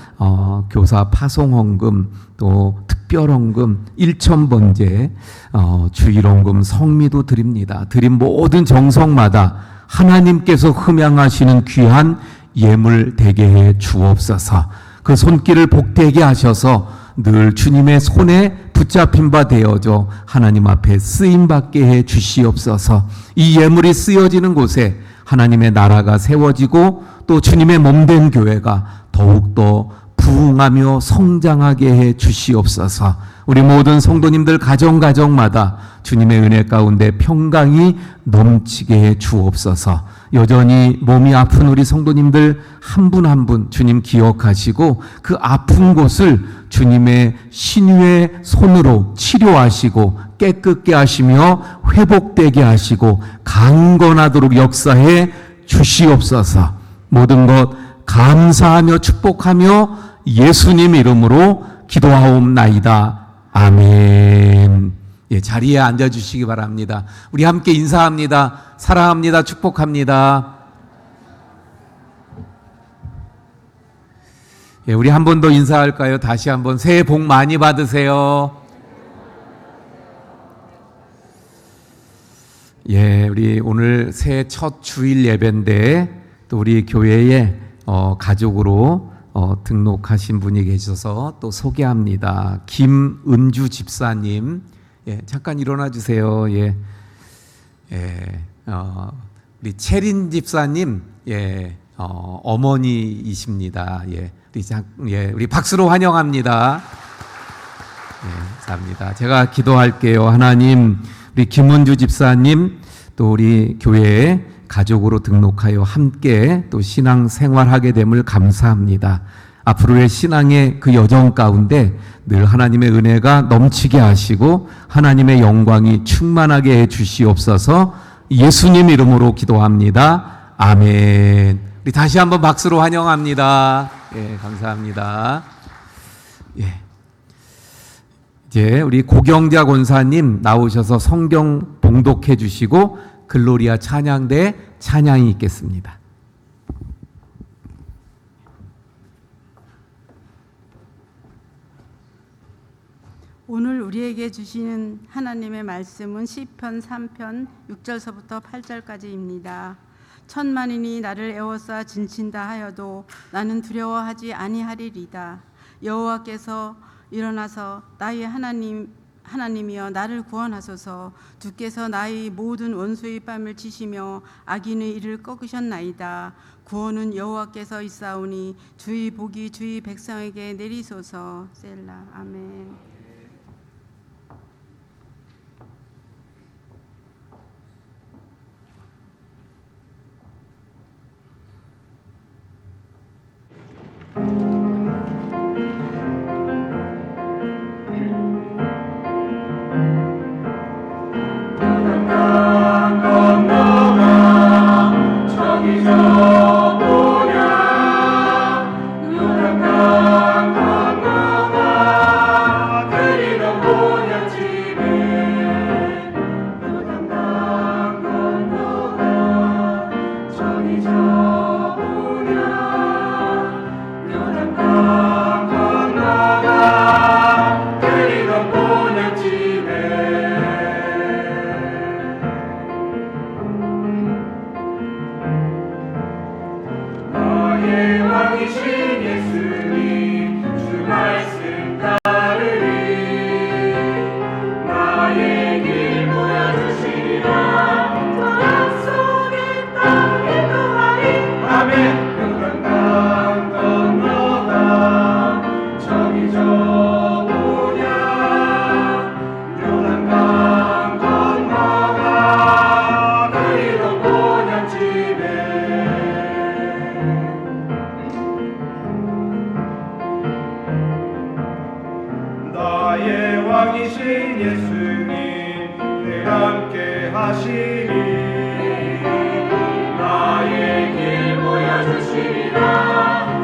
교사 파송헌금, 또 특별헌금, 1,000번째 주일헌금, 성미도 드립니다. 드린 모든 정성마다 하나님께서 흠양하시는 귀한 예물 되게 해 주옵소서. 그 손길을 복되게 하셔서 늘 주님의 손에 붙잡힌 바 되어져 하나님 앞에 쓰임받게 해 주시옵소서. 이 예물이 쓰여지는 곳에 하나님의 나라가 세워지고 또 주님의 몸된 교회가 더욱더 부흥하며 성장하게 해 주시옵소서. 우리 모든 성도님들 가정마다 주님의 은혜 가운데 평강이 넘치게 해 주옵소서. 여전히 몸이 아픈 우리 성도님들 한 분 한 분 주님 기억하시고 그 아픈 곳을 주님의 신유의 손으로 치료하시고 깨끗게 하시며 회복되게 하시고 강건하도록 역사해 주시옵소서. 모든 것 감사하며 축복하며 예수님 이름으로 기도하옵나이다. 아멘. 예, 자리에 앉아주시기 바랍니다. 우리 함께 인사합니다. 사랑합니다. 축복합니다. 예, 우리 한 번 더 인사할까요? 다시 한번 새해 복 많이 받으세요. 예, 우리 오늘 새해 첫 주일 예배인데 또 우리 교회에 가족으로 등록하신 분이 계셔서 또 소개합니다. 김은주 집사님, 예, 잠깐 일어나 주세요. 예, 우리 채린 집사님, 예, 어머니이십니다. 예, 우리 박수로 환영합니다. 예, 감사합니다. 제가 기도할게요. 하나님, 우리 김은주 집사님, 또 우리 교회에 가족으로 등록하여 함께 또 신앙 생활하게 됨을 감사합니다. 앞으로의 신앙의 그 여정 가운데 늘 하나님의 은혜가 넘치게 하시고 하나님의 영광이 충만하게 해 주시옵소서. 예수님 이름으로 기도합니다. 아멘. 우리 다시 한번 박수로 환영합니다. 예, 감사합니다. 예. 이제 우리 고경자 권사님 나오셔서 성경 봉독해 주시고 글로리아 찬양대 찬양이 있겠습니다. 오늘 우리에게 주시는 하나님의 말씀은 시편 3편 6절서부터 8절까지입니다. 천만인이 나를 에워싸 진친다 하여도 나는 두려워하지 아니하리이다. 여호와께서 일어나서 나의 하나님이여 나를 구원하소서. 주께서 나의 모든 원수의 뺨을 치시며 악인의 이를 꺾으셨나이다. 구원은 여호와께서 있사오니 주의 복이 주의 백성에게 내리소서. 셀라. 아멘. 나의 왕이신 예수님 늘 함께 하시리 나의 길 보여주시리라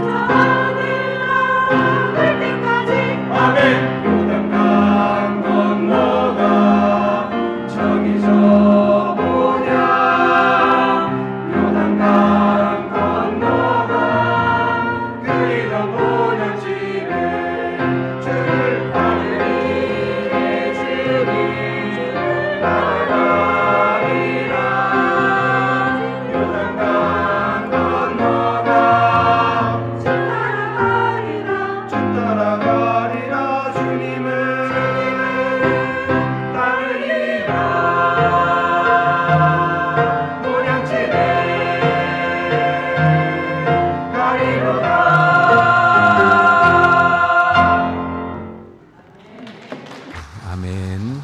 저 하늘 나갈 때까지 아멘 요단강 건너가 저기 저 뭐냐 요단강 건너가 그리던 본향집에 주를 따르니 예수님 따라가리라 요단강 건너가 주 따라가리라 주님을 따르리라 본향집에 가리로다 아멘.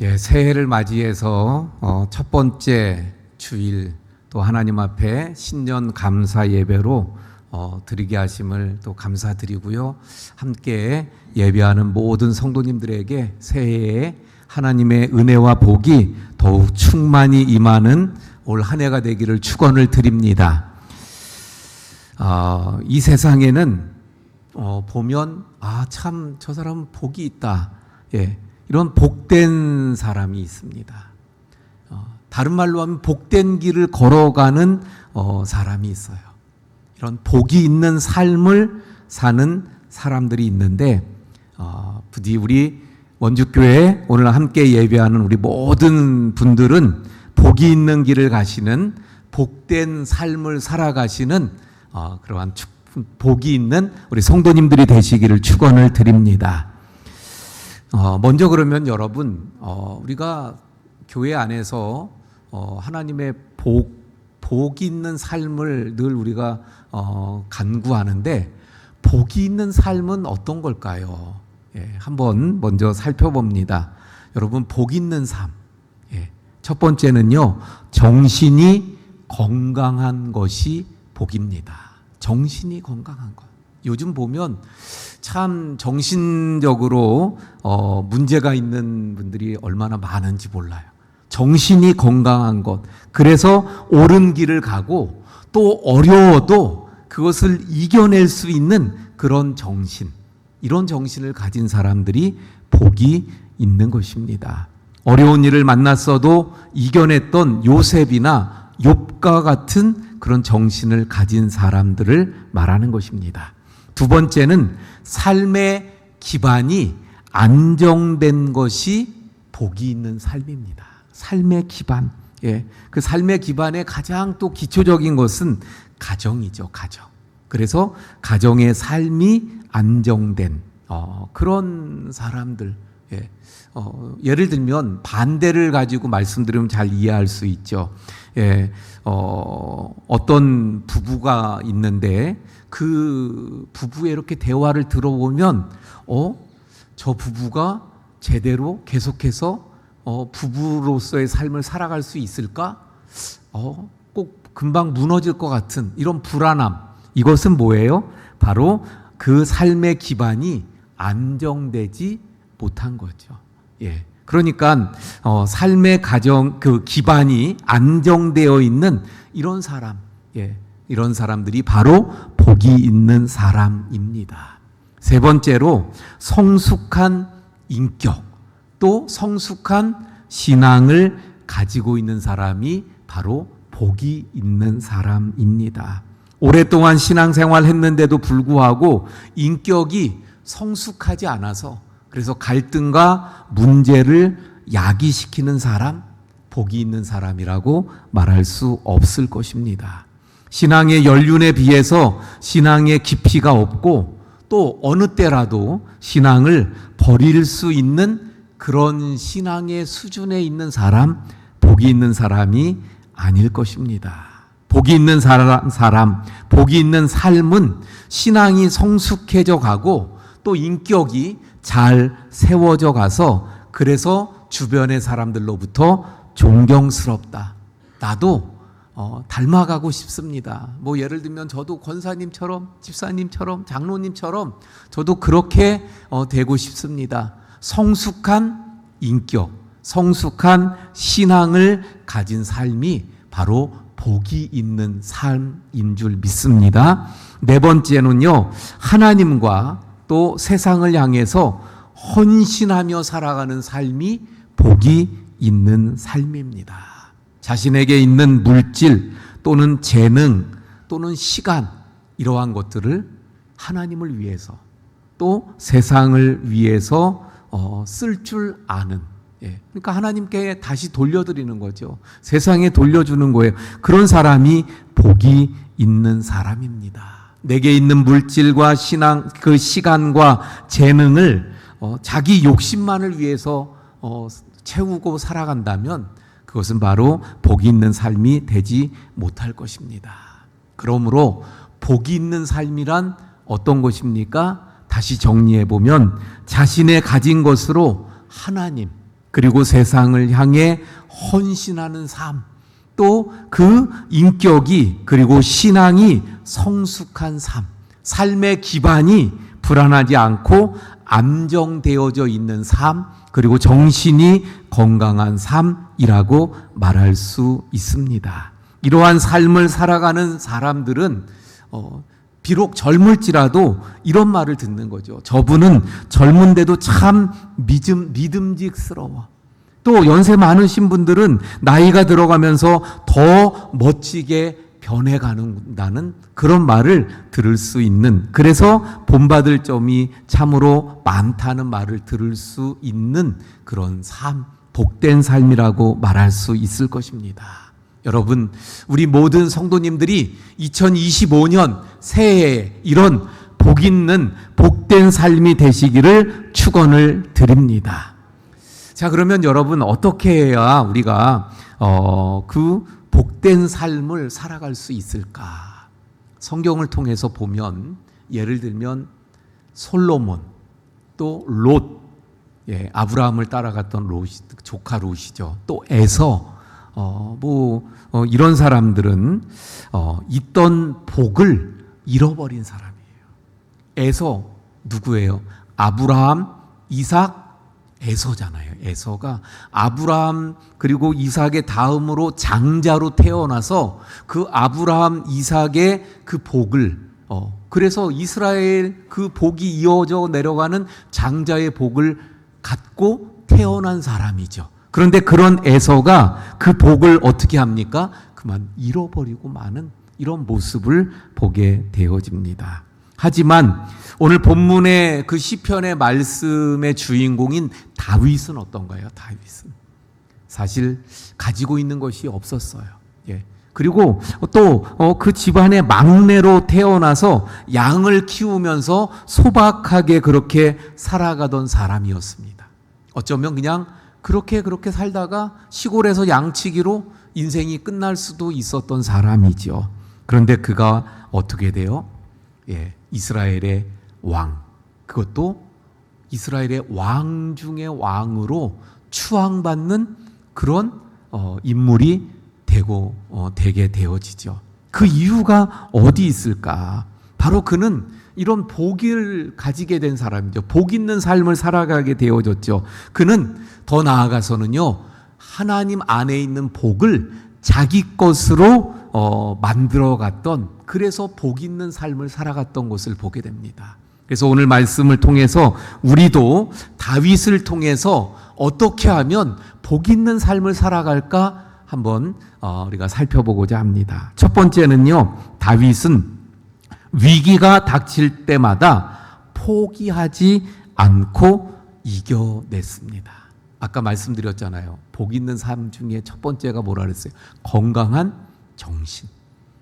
예, 새해를 맞이해서 첫 번째 주일 또 하나님 앞에 신년 감사 예배로 드리게 하심을 또 감사드리고요. 함께 예배하는 모든 성도님들에게 새해에 하나님의 은혜와 복이 더욱 충만히 임하는 올 한 해가 되기를 축원을 드립니다. 이 세상에는 보면 참 저 사람은 복이 있다. 예, 이런 복된 사람이 있습니다. 다른 말로 하면 복된 길을 걸어가는 사람이 있어요. 이런 복이 있는 삶을 사는 사람들이 있는데 부디 우리 원주교회 오늘 함께 예배하는 우리 모든 분들은 복이 있는 길을 가시는 복된 삶을 살아가시는 그러한 복이 있는 우리 성도님들이 되시기를 축원을 드립니다. 먼저 그러면 여러분 우리가 교회 안에서 하나님의 복이 있는 삶을 늘 우리가 간구하는데 복이 있는 삶은 어떤 걸까요? 예, 한번 먼저 살펴봅니다. 여러분 복 있는 삶. 예, 첫 번째는요. 정신이 건강한 것이 복입니다. 정신이 건강한 것. 요즘 보면 참 정신적으로 문제가 있는 분들이 얼마나 많은지 몰라요. 정신이 건강한 것. 그래서 옳은 길을 가고 또 어려워도 그것을 이겨낼 수 있는 그런 정신. 이런 정신을 가진 사람들이 복이 있는 것입니다. 어려운 일을 만났어도 이겨냈던 요셉이나 욥과 같은 그런 정신을 가진 사람들을 말하는 것입니다. 두 번째는 삶의 기반이 안정된 것이 복이 있는 삶입니다. 삶의 기반. 예, 그 삶의 기반의 가장 또 기초적인 것은 가정이죠, 가정. 그래서 가정의 삶이 안정된 그런 사람들. 예, 예를 들면 반대를 가지고 말씀드리면 잘 이해할 수 있죠. 예, 어떤 부부가 있는데 그 부부의 이렇게 대화를 들어보면 저 부부가 제대로 계속해서 부부로서의 삶을 살아갈 수 있을까? 꼭 금방 무너질 것 같은 이런 불안함. 이것은 뭐예요? 바로 그 삶의 기반이 안정되지 못한 거죠. 예. 그러니까 삶의 가정 그 기반이 안정되어 있는 이런 사람, 예. 이런 사람들이 바로 복이 있는 사람입니다. 세 번째로 성숙한 인격, 또 성숙한 신앙을 가지고 있는 사람이 바로 복이 있는 사람입니다. 오랫동안 신앙생활 했는데도 불구하고 인격이 성숙하지 않아서 그래서 갈등과 문제를 야기시키는 사람, 복이 있는 사람이라고 말할 수 없을 것입니다. 신앙의 연륜에 비해서 신앙의 깊이가 없고 또 어느 때라도 신앙을 버릴 수 있는 그런 신앙의 수준에 있는 사람, 복이 있는 사람이 아닐 것입니다. 복이 있는 사람, 복이 있는 삶은 신앙이 성숙해져 가고 또 인격이 잘 세워져 가서 그래서 주변의 사람들로부터 존경스럽다. 나도 닮아가고 싶습니다. 뭐 예를 들면 저도 권사님처럼, 집사님처럼, 장로님처럼 저도 그렇게 되고 싶습니다. 성숙한 인격, 성숙한 신앙을 가진 삶이 바로 복이 있는 삶인 줄 믿습니다. 네 번째는요, 하나님과 또 세상을 향해서 헌신하며 살아가는 삶이 복이 있는 삶입니다. 자신에게 있는 물질 또는 재능 또는 시간, 이러한 것들을 하나님을 위해서 또 세상을 위해서 쓸 줄 아는, 그러니까 하나님께 다시 돌려드리는 거죠. 세상에 돌려주는 거예요. 그런 사람이 복이 있는 사람입니다. 내게 있는 물질과 신앙, 그 시간과 재능을 자기 욕심만을 위해서 채우고 살아간다면 그것은 바로 복이 있는 삶이 되지 못할 것입니다. 그러므로 복이 있는 삶이란 어떤 것입니까? 다시 정리해 보면 자신의 가진 것으로 하나님 그리고 세상을 향해 헌신하는 삶, 또 그 인격이 그리고 신앙이 성숙한 삶, 삶의 기반이 불안하지 않고 안정되어져 있는 삶, 그리고 정신이 건강한 삶이라고 말할 수 있습니다. 이러한 삶을 살아가는 사람들은 비록 젊을지라도 이런 말을 듣는 거죠. 저분은 젊은데도 참 믿음직스러워. 또 연세 많으신 분들은 나이가 들어가면서 더 멋지게 변해가는다는 그런 말을 들을 수 있는, 그래서 본받을 점이 참으로 많다는 말을 들을 수 있는 그런 삶, 복된 삶이라고 말할 수 있을 것입니다. 여러분, 우리 모든 성도님들이 2025년 새해에 이런 복 있는 복된 삶이 되시기를 축원을 드립니다. 자, 그러면 여러분 어떻게 해야 우리가 그 복된 삶을 살아갈 수 있을까? 성경을 통해서 보면 예를 들면 솔로몬, 또 롯, 아브라함을 따라갔던 롯, 조카 롯이죠. 또 에서 이런 사람들은 있던 복을 잃어버린 사람이에요. 에서 누구예요? 아브라함, 이삭, 에서잖아요. 에서가 아브라함 그리고 이삭의 다음으로 장자로 태어나서 그 아브라함, 이삭의 그 복을 그래서 이스라엘 그 복이 이어져 내려가는 장자의 복을 갖고 태어난 사람이죠. 그런데 그런 에서가 그 복을 어떻게 합니까? 그만 잃어버리고 마는 이런 모습을 보게 되어집니다. 하지만 오늘 본문의 그 시편의 말씀의 주인공인 다윗은 어떤가요? 다윗은 사실 가지고 있는 것이 없었어요. 그리고 또 그 집안의 막내로 태어나서 양을 키우면서 소박하게 그렇게 살아가던 사람이었습니다. 어쩌면 그냥 그렇게 살다가 시골에서 양치기로 인생이 끝날 수도 있었던 사람이죠. 그런데 그가 어떻게 돼요? 이스라엘의 왕, 그것도 이스라엘의 왕 중의 왕으로 추앙받는 그런 인물이 되게 되어지죠. 그 이유가 어디 있을까? 바로 그는 이런 복을 가지게 된 사람이죠. 복 있는 삶을 살아가게 되어졌죠. 그는 더 나아가서는요, 하나님 안에 있는 복을 자기 것으로 만들어갔던, 그래서 복 있는 삶을 살아갔던 것을 보게 됩니다. 그래서 오늘 말씀을 통해서 우리도 다윗을 통해서 어떻게 하면 복 있는 삶을 살아갈까 한번 우리가 살펴보고자 합니다. 첫 번째는요, 다윗은 위기가 닥칠 때마다 포기하지 않고 이겨냈습니다. 아까 말씀드렸잖아요. 복 있는 삶 중에 첫 번째가 뭐라 그랬어요? 건강한 정신.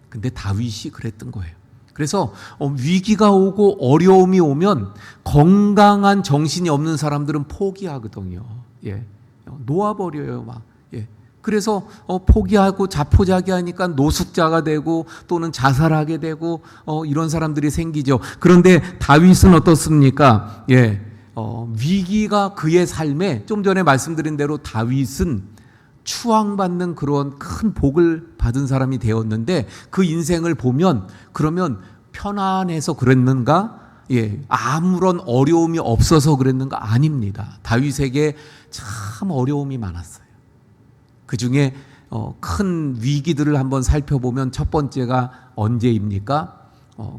근데 다윗이 그랬던 거예요. 그래서 위기가 오고 어려움이 오면 건강한 정신이 없는 사람들은 포기하거든요. 놓아버려요, 막. 그래서 포기하고 자포자기하니까 노숙자가 되고 또는 자살하게 되고 이런 사람들이 생기죠. 그런데 다윗은 어떻습니까? 위기가 그의 삶에, 좀 전에 말씀드린 대로 다윗은 추앙받는 그런 큰 복을 받은 사람이 되었는데 그 인생을 보면 그러면 편안해서 그랬는가? 예, 아무런 어려움이 없어서 그랬는가? 아닙니다. 다윗에게 참 어려움이 많았어요. 그 중에 큰 위기들을 한번 살펴보면 첫 번째가 언제입니까?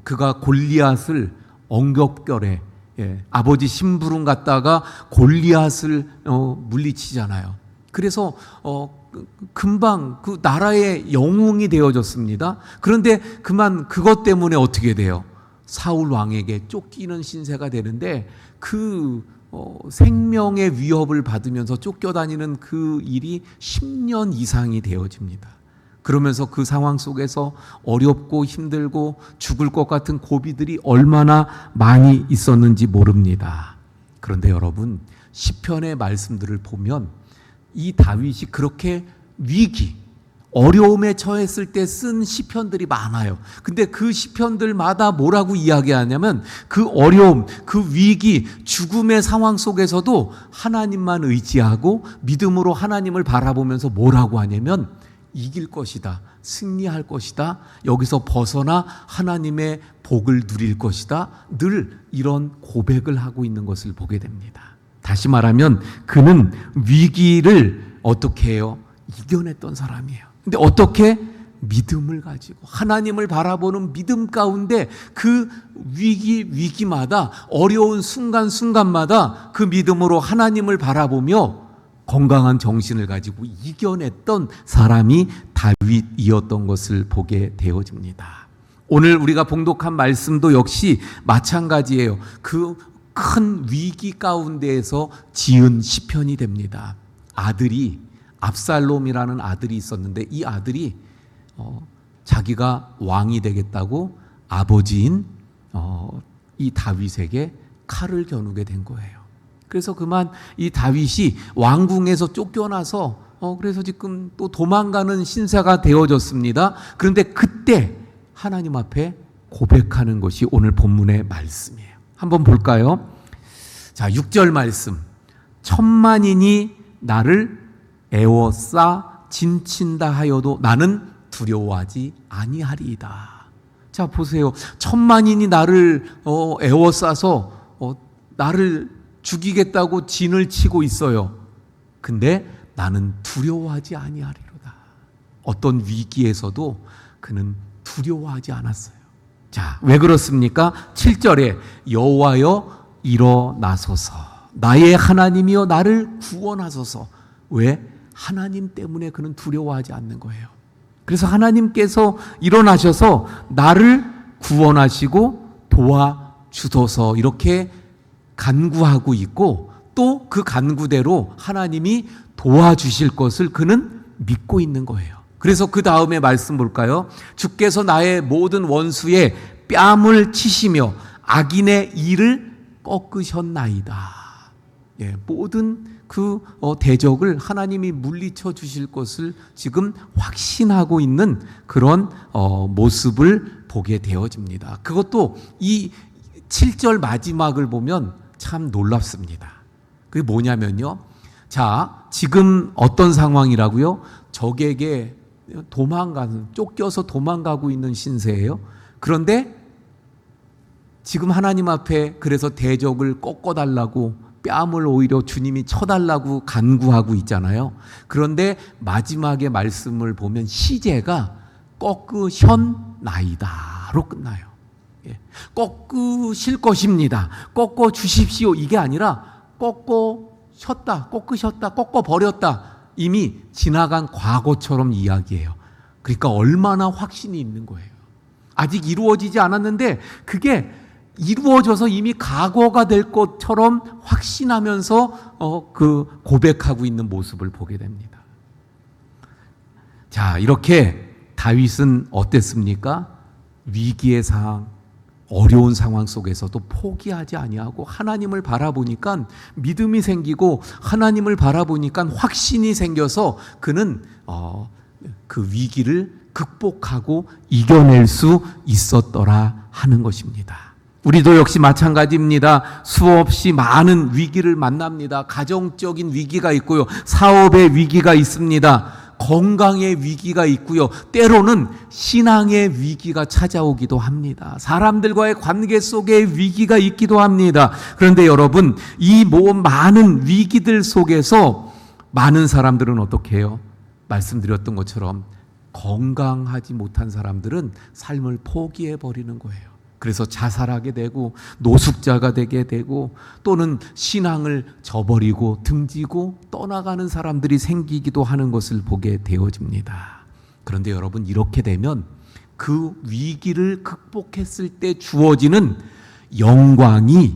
그가 골리앗을 엉겁결에 아버지 심부름 갔다가 골리앗을 물리치잖아요. 그래서 금방 그 나라의 영웅이 되어졌습니다. 그런데 그만 그것 때문에 어떻게 돼요? 사울 왕에게 쫓기는 신세가 되는데 그 생명의 위협을 받으면서 쫓겨다니는 그 일이 10년 이상이 되어집니다. 그러면서 그 상황 속에서 어렵고 힘들고 죽을 것 같은 고비들이 얼마나 많이 있었는지 모릅니다. 그런데 여러분, 시편의 말씀들을 보면 이 다윗이 그렇게 위기, 어려움에 처했을 때 쓴 시편들이 많아요. 근데 그 시편들마다 뭐라고 이야기하냐면 그 어려움, 그 위기, 죽음의 상황 속에서도 하나님만 의지하고 믿음으로 하나님을 바라보면서 뭐라고 하냐면 이길 것이다, 승리할 것이다, 여기서 벗어나 하나님의 복을 누릴 것이다, 늘 이런 고백을 하고 있는 것을 보게 됩니다. 다시 말하면 그는 위기를 어떻게 해요? 이겨냈던 사람이에요. 근데 어떻게? 믿음을 가지고 하나님을 바라보는 믿음 가운데 그 위기마다 어려운 순간순간마다 그 믿음으로 하나님을 바라보며 건강한 정신을 가지고 이겨냈던 사람이 다윗이었던 것을 보게 되어집니다. 오늘 우리가 봉독한 말씀도 역시 마찬가지예요. 그 큰 위기 가운데에서 지은 시편이 됩니다. 아들이 압살롬이라는 아들이 있었는데 이 아들이 자기가 왕이 되겠다고 아버지인 이 다윗에게 칼을 겨누게 된 거예요. 그래서 그만 이 다윗이 왕궁에서 쫓겨나서 그래서 지금 또 도망가는 신세가 되어졌습니다. 그런데 그때 하나님 앞에 고백하는 것이 오늘 본문의 말씀이에요. 한번 볼까요? 자, 6절 말씀. 천만인이 나를 애워싸 진친다 하여도 나는 두려워하지 아니하리이다. 자, 보세요. 천만인이 나를 애워싸서 나를 죽이겠다고 진을 치고 있어요. 근데 나는 두려워하지 아니하리로다. 어떤 위기에서도 그는 두려워하지 않았어요. 자, 왜 그렇습니까? 7절에 여호와여 일어나소서, 나의 하나님이여 나를 구원하소서. 왜? 하나님 때문에 그는 두려워하지 않는 거예요. 그래서 하나님께서 일어나셔서 나를 구원하시고 도와주소서 이렇게 간구하고 있고 또 그 간구대로 하나님이 도와주실 것을 그는 믿고 있는 거예요. 그래서 그 다음에 말씀 볼까요? 주께서 나의 모든 원수의 뺨을 치시며 악인의 일을 꺾으셨나이다. 예, 모든 그 대적을 하나님이 물리쳐 주실 것을 지금 확신하고 있는 그런 모습을 보게 되어집니다. 그것도 이 7절 마지막을 보면 참 놀랍습니다. 그게 뭐냐면요. 자, 지금 어떤 상황이라고요? 적에게 쫓겨서 도망가고 있는 신세예요. 그런데 지금 하나님 앞에 그래서 대적을 꺾어달라고 뺨을 오히려 주님이 쳐달라고 간구하고 있잖아요. 그런데 마지막에 말씀을 보면 시제가 꺾으셨나이다로 끝나요. 예. 꺾으실 것입니다. 꺾어 주십시오. 이게 아니라 꺾으셨다, 꺾어버렸다. 이미 지나간 과거처럼 이야기해요. 그러니까 얼마나 확신이 있는 거예요. 아직 이루어지지 않았는데 그게 이루어져서 이미 과거가 될 것처럼 확신하면서 그 고백하고 있는 모습을 보게 됩니다. 자, 이렇게 다윗은 어땠습니까? 위기의 상황, 어려운 상황 속에서도 포기하지 아니하고 하나님을 바라보니까 믿음이 생기고 하나님을 바라보니까 확신이 생겨서 그는 그 위기를 극복하고 이겨낼 수 있었더라 하는 것입니다. 우리도 역시 마찬가지입니다. 수없이 많은 위기를 만납니다. 가정적인 위기가 있고요. 사업의 위기가 있습니다. 건강의 위기가 있고요. 때로는 신앙의 위기가 찾아오기도 합니다. 사람들과의 관계 속에 위기가 있기도 합니다. 그런데 여러분, 이 많은 위기들 속에서 많은 사람들은 어떻게 해요? 말씀드렸던 것처럼 건강하지 못한 사람들은 삶을 포기해 버리는 거예요. 그래서 자살하게 되고 노숙자가 되게 되고 또는 신앙을 저버리고 등지고 떠나가는 사람들이 생기기도 하는 것을 보게 되어집니다. 그런데 여러분, 이렇게 되면 그 위기를 극복했을 때 주어지는 영광이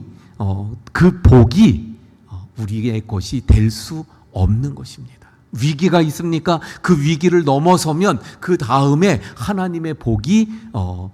그 복이 우리의 것이 될 수 없는 것입니다. 위기가 있습니까? 그 위기를 넘어서면 그 다음에 하나님의 복이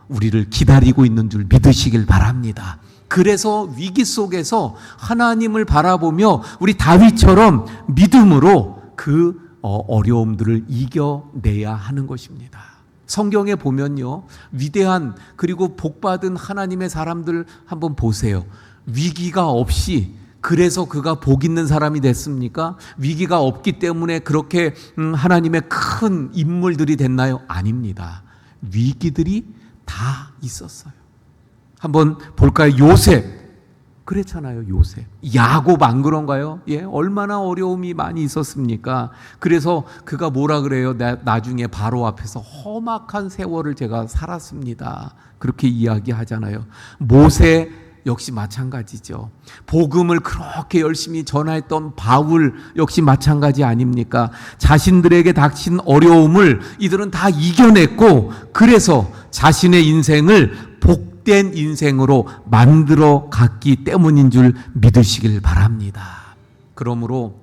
우리를 기다리고 있는 줄 믿으시길 바랍니다. 그래서 위기 속에서 하나님을 바라보며 우리 다윗처럼 믿음으로 그 어려움들을 이겨내야 하는 것입니다. 성경에 보면요, 위대한 그리고 복받은 하나님의 사람들 한번 보세요. 위기가 없이 그래서 그가 복 있는 사람이 됐습니까? 위기가 없기 때문에 그렇게 하나님의 큰 인물들이 됐나요? 아닙니다. 위기들이 다 있었어요. 한번 볼까요? 요셉. 그랬잖아요, 요셉. 야곱 안 그런가요? 예, 얼마나 어려움이 많이 있었습니까? 그래서 그가 뭐라 그래요? 나중에 바로 앞에서 험악한 세월을 제가 살았습니다. 그렇게 이야기하잖아요. 모세 역시 마찬가지죠. 복음을 그렇게 열심히 전했던 바울 역시 마찬가지 아닙니까? 자신들에게 닥친 어려움을 이들은 다 이겨냈고 그래서 자신의 인생을 복된 인생으로 만들어 갔기 때문인 줄 믿으시길 바랍니다. 그러므로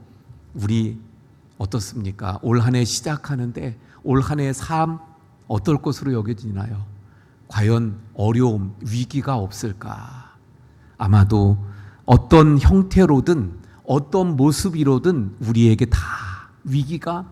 우리 어떻습니까? 올 한 해 시작하는데 올 한 해의 삶 어떨 것으로 여겨지나요? 과연 어려움, 위기가 없을까? 아마도 어떤 형태로든 어떤 모습이로든 우리에게 다 위기가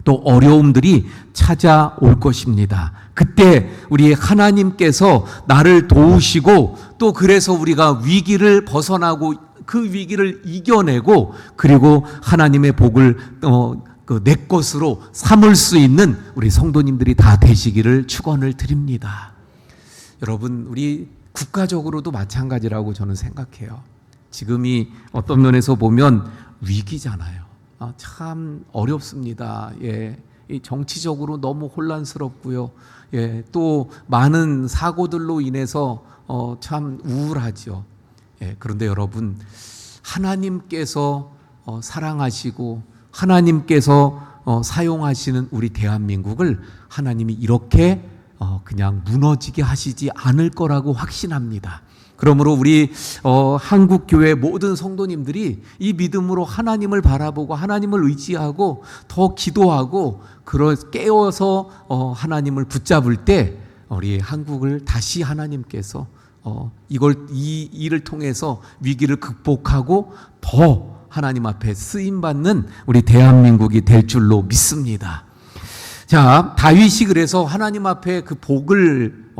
또 어려움들이 찾아올 것입니다. 그때 우리 하나님께서 나를 도우시고 또 그래서 우리가 위기를 벗어나고 그 위기를 이겨내고 그리고 하나님의 복을 내 것으로 삼을 수 있는 우리 성도님들이 다 되시기를 축원을 드립니다. 여러분, 우리 국가적으로도 마찬가지라고 저는 생각해요. 지금이 어떤 면에서 보면 위기잖아요. 참 어렵습니다. 예, 정치적으로 너무 혼란스럽고요. 예, 또 많은 사고들로 인해서 참 우울하죠. 예, 그런데 여러분, 하나님께서 사랑하시고 하나님께서 사용하시는 우리 대한민국을 하나님이 이렇게 그냥 무너지게 하시지 않을 거라고 확신합니다. 그러므로 우리 한국교회 모든 성도님들이 이 믿음으로 하나님을 바라보고 하나님을 의지하고 더 기도하고 깨어서 하나님을 붙잡을 때 우리 한국을 다시 하나님께서 이 일을 통해서 위기를 극복하고 더 하나님 앞에 쓰임받는 우리 대한민국이 될 줄로 믿습니다. 자, 다윗이 그래서 하나님 앞에 그 복을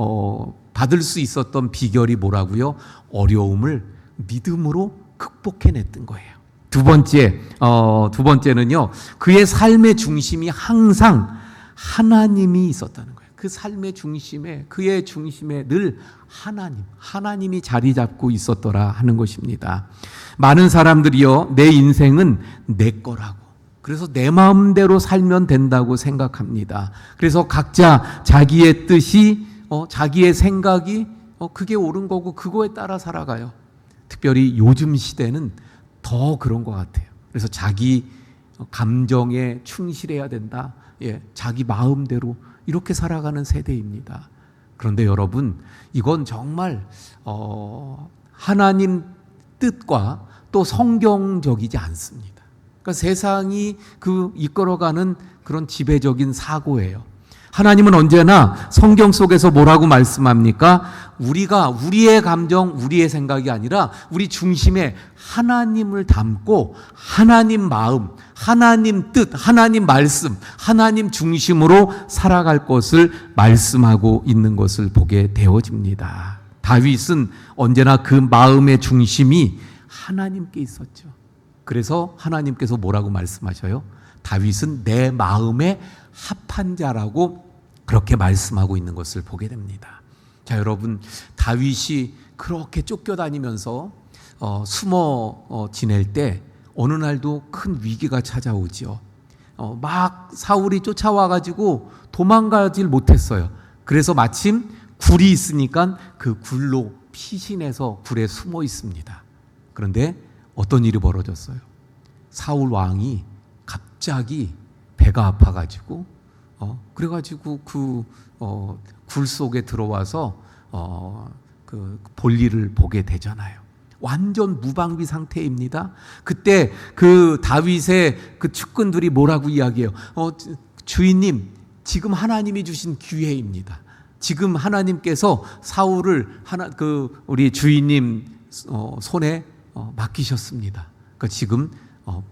받을 수 있었던 비결이 뭐라고요? 어려움을 믿음으로 극복해냈던 거예요. 두 번째는요, 그의 삶의 중심이 항상 하나님이 있었다는 거예요. 그 삶의 중심에, 그의 중심에 늘 하나님이 자리 잡고 있었더라 하는 것입니다. 많은 사람들이요, 내 인생은 내 거라고. 그래서 내 마음대로 살면 된다고 생각합니다. 그래서 각자 자기의 뜻이, 자기의 생각이 그게 옳은 거고 그거에 따라 살아가요. 특별히 요즘 시대는 더 그런 것 같아요. 그래서 자기 감정에 충실해야 된다. 예, 자기 마음대로 이렇게 살아가는 세대입니다. 그런데 여러분, 이건 정말 하나님 뜻과 또 성경적이지 않습니다. 그러니까 세상이 이끌어가는 그런 지배적인 사고예요. 하나님은 언제나 성경 속에서 뭐라고 말씀합니까? 우리가 우리의 감정, 우리의 생각이 아니라 우리 중심에 하나님을 담고 하나님 마음, 하나님 뜻, 하나님 말씀, 하나님 중심으로 살아갈 것을 말씀하고 있는 것을 보게 되어집니다. 다윗은 언제나 그 마음의 중심이 하나님께 있었죠. 그래서 하나님께서 뭐라고 말씀하셔요? 다윗은 내 마음에 합한 자라고 그렇게 말씀하고 있는 것을 보게 됩니다. 자, 여러분, 다윗이 그렇게 쫓겨다니면서 숨어 지낼 때 어느 날도 큰 위기가 찾아오죠. 막 사울이 쫓아와가지고 도망가질 못했어요. 그래서 마침 굴이 있으니까 그 굴로 피신해서 굴에 숨어 있습니다. 그런데 어떤 일이 벌어졌어요? 사울 왕이 갑자기 배가 아파가지고 그래가지고 굴 속에 들어와서 그 볼일을 보게 되잖아요. 완전 무방비 상태입니다. 그때 그 다윗의 그 측근들이 뭐라고 이야기해요? 주인님, 지금 하나님이 주신 기회입니다. 지금 하나님께서 사울을 우리 주인님 손에 맡기셨습니다. 그러니까 지금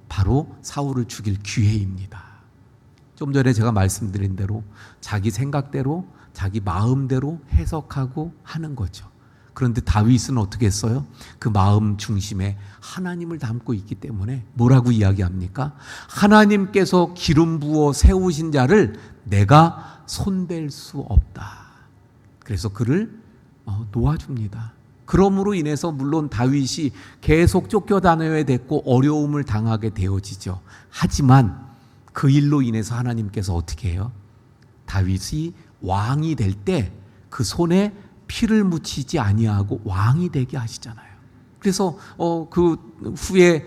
바로 사울을 죽일 기회입니다. 좀 전에 제가 말씀드린 대로 자기 생각대로 자기 마음대로 해석하고 하는 거죠. 그런데 다윗은 어떻게 했어요? 그 마음 중심에 하나님을 담고 있기 때문에 뭐라고 이야기합니까? 하나님께서 기름 부어 세우신 자를 내가 손댈 수 없다. 그래서 그를 놓아줍니다. 그러므로 인해서 물론 다윗이 계속 쫓겨다녀야 됐고 어려움을 당하게 되어지죠. 하지만 그 일로 인해서 하나님께서 어떻게 해요? 다윗이 왕이 될 때 그 손에 피를 묻히지 아니하고 왕이 되게 하시잖아요. 그래서 그 후에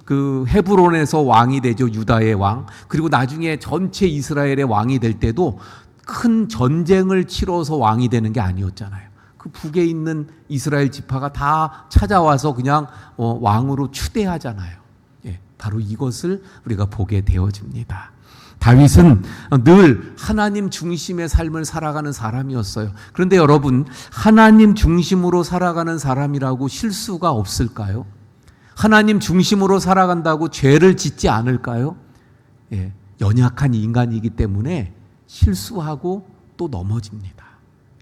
그 헤브론에서 왕이 되죠. 유다의 왕. 그리고 나중에 전체 이스라엘의 왕이 될 때도 큰 전쟁을 치러서 왕이 되는 게 아니었잖아요. 그 북에 있는 이스라엘 지파가 다 찾아와서 그냥 왕으로 추대하잖아요. 예, 바로 이것을 우리가 보게 되어집니다. 다윗은 늘 하나님 중심의 삶을 살아가는 사람이었어요. 그런데 여러분, 하나님 중심으로 살아가는 사람이라고 실수가 없을까요? 하나님 중심으로 살아간다고 죄를 짓지 않을까요? 예, 연약한 인간이기 때문에 실수하고 또 넘어집니다.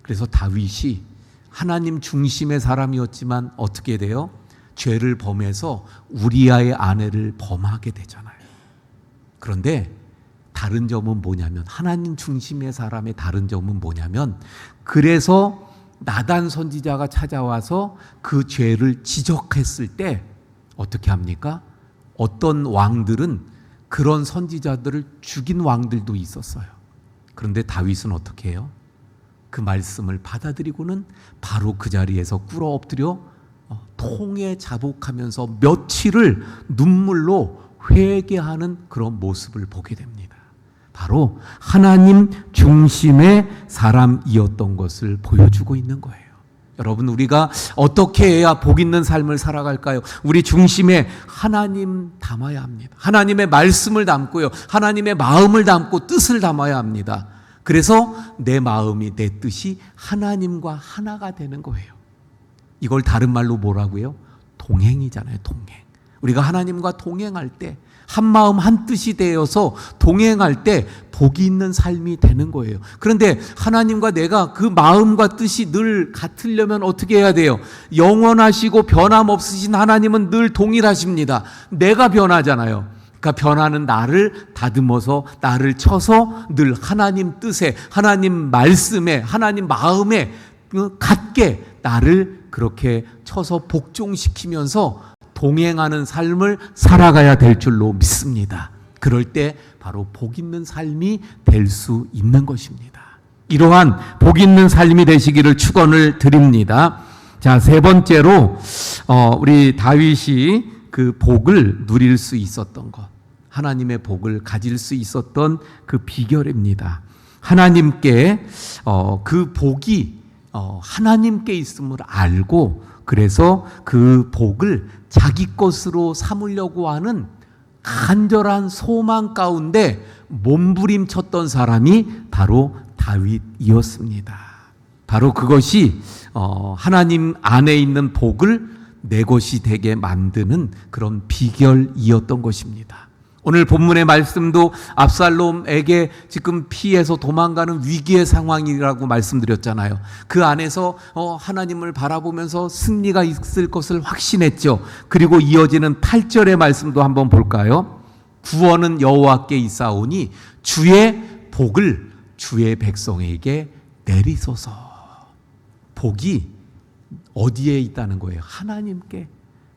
그래서 다윗이 하나님 중심의 사람이었지만 어떻게 돼요? 죄를 범해서 우리아의 아내를 범하게 되잖아요. 그런데 다른 점은 뭐냐면, 하나님 중심의 사람의 다른 점은 뭐냐면, 그래서 나단 선지자가 찾아와서 그 죄를 지적했을 때 어떻게 합니까? 어떤 왕들은 그런 선지자들을 죽인 왕들도 있었어요. 그런데 다윗은 어떻게 해요? 그 말씀을 받아들이고는 바로 그 자리에서 꿇어 엎드려 통에 자복하면서 며칠을 눈물로 회개하는 그런 모습을 보게 됩니다. 바로 하나님 중심의 사람이었던 것을 보여주고 있는 거예요. 여러분, 우리가 어떻게 해야 복 있는 삶을 살아갈까요? 우리 중심에 하나님 담아야 합니다. 하나님의 말씀을 담고요, 하나님의 마음을 담고 뜻을 담아야 합니다. 그래서 내 마음이, 내 뜻이 하나님과 하나가 되는 거예요. 이걸 다른 말로 뭐라고요? 동행이잖아요. 동행. 우리가 하나님과 동행할 때, 한 마음 한 뜻이 되어서 동행할 때 복이 있는 삶이 되는 거예요. 그런데 하나님과 내가 그 마음과 뜻이 늘 같으려면 어떻게 해야 돼요? 영원하시고 변함없으신 하나님은 늘 동일하십니다. 내가 변하잖아요. 그러니까 변하는 나를 다듬어서, 나를 쳐서 늘 하나님 뜻에, 하나님 말씀에, 하나님 마음에 같게 나를 그렇게 쳐서 복종시키면서 동행하는 삶을 살아가야 될 줄로 믿습니다. 그럴 때 바로 복 있는 삶이 될 수 있는 것입니다. 이러한 복 있는 삶이 되시기를 축원을 드립니다. 자, 세 번째로 우리 다윗이 그 복을 누릴 수 있었던 것, 하나님의 복을 가질 수 있었던 그 비결입니다. 하나님께 그 복이 하나님께 있음을 알고, 그래서 그 복을 자기 것으로 삼으려고 하는 간절한 소망 가운데 몸부림쳤던 사람이 바로 다윗이었습니다. 바로 그것이 하나님 안에 있는 복을 내 것이 되게 만드는 그런 비결이었던 것입니다. 오늘 본문의 말씀도 압살롬에게 지금 피해서 도망가는 위기의 상황이라고 말씀드렸잖아요. 그 안에서 하나님을 바라보면서 승리가 있을 것을 확신했죠. 그리고 이어지는 8절의 말씀도 한번 볼까요? 구원은 여호와께 있사오니 주의 복을 주의 백성에게 내리소서. 복이 어디에 있다는 거예요? 하나님께.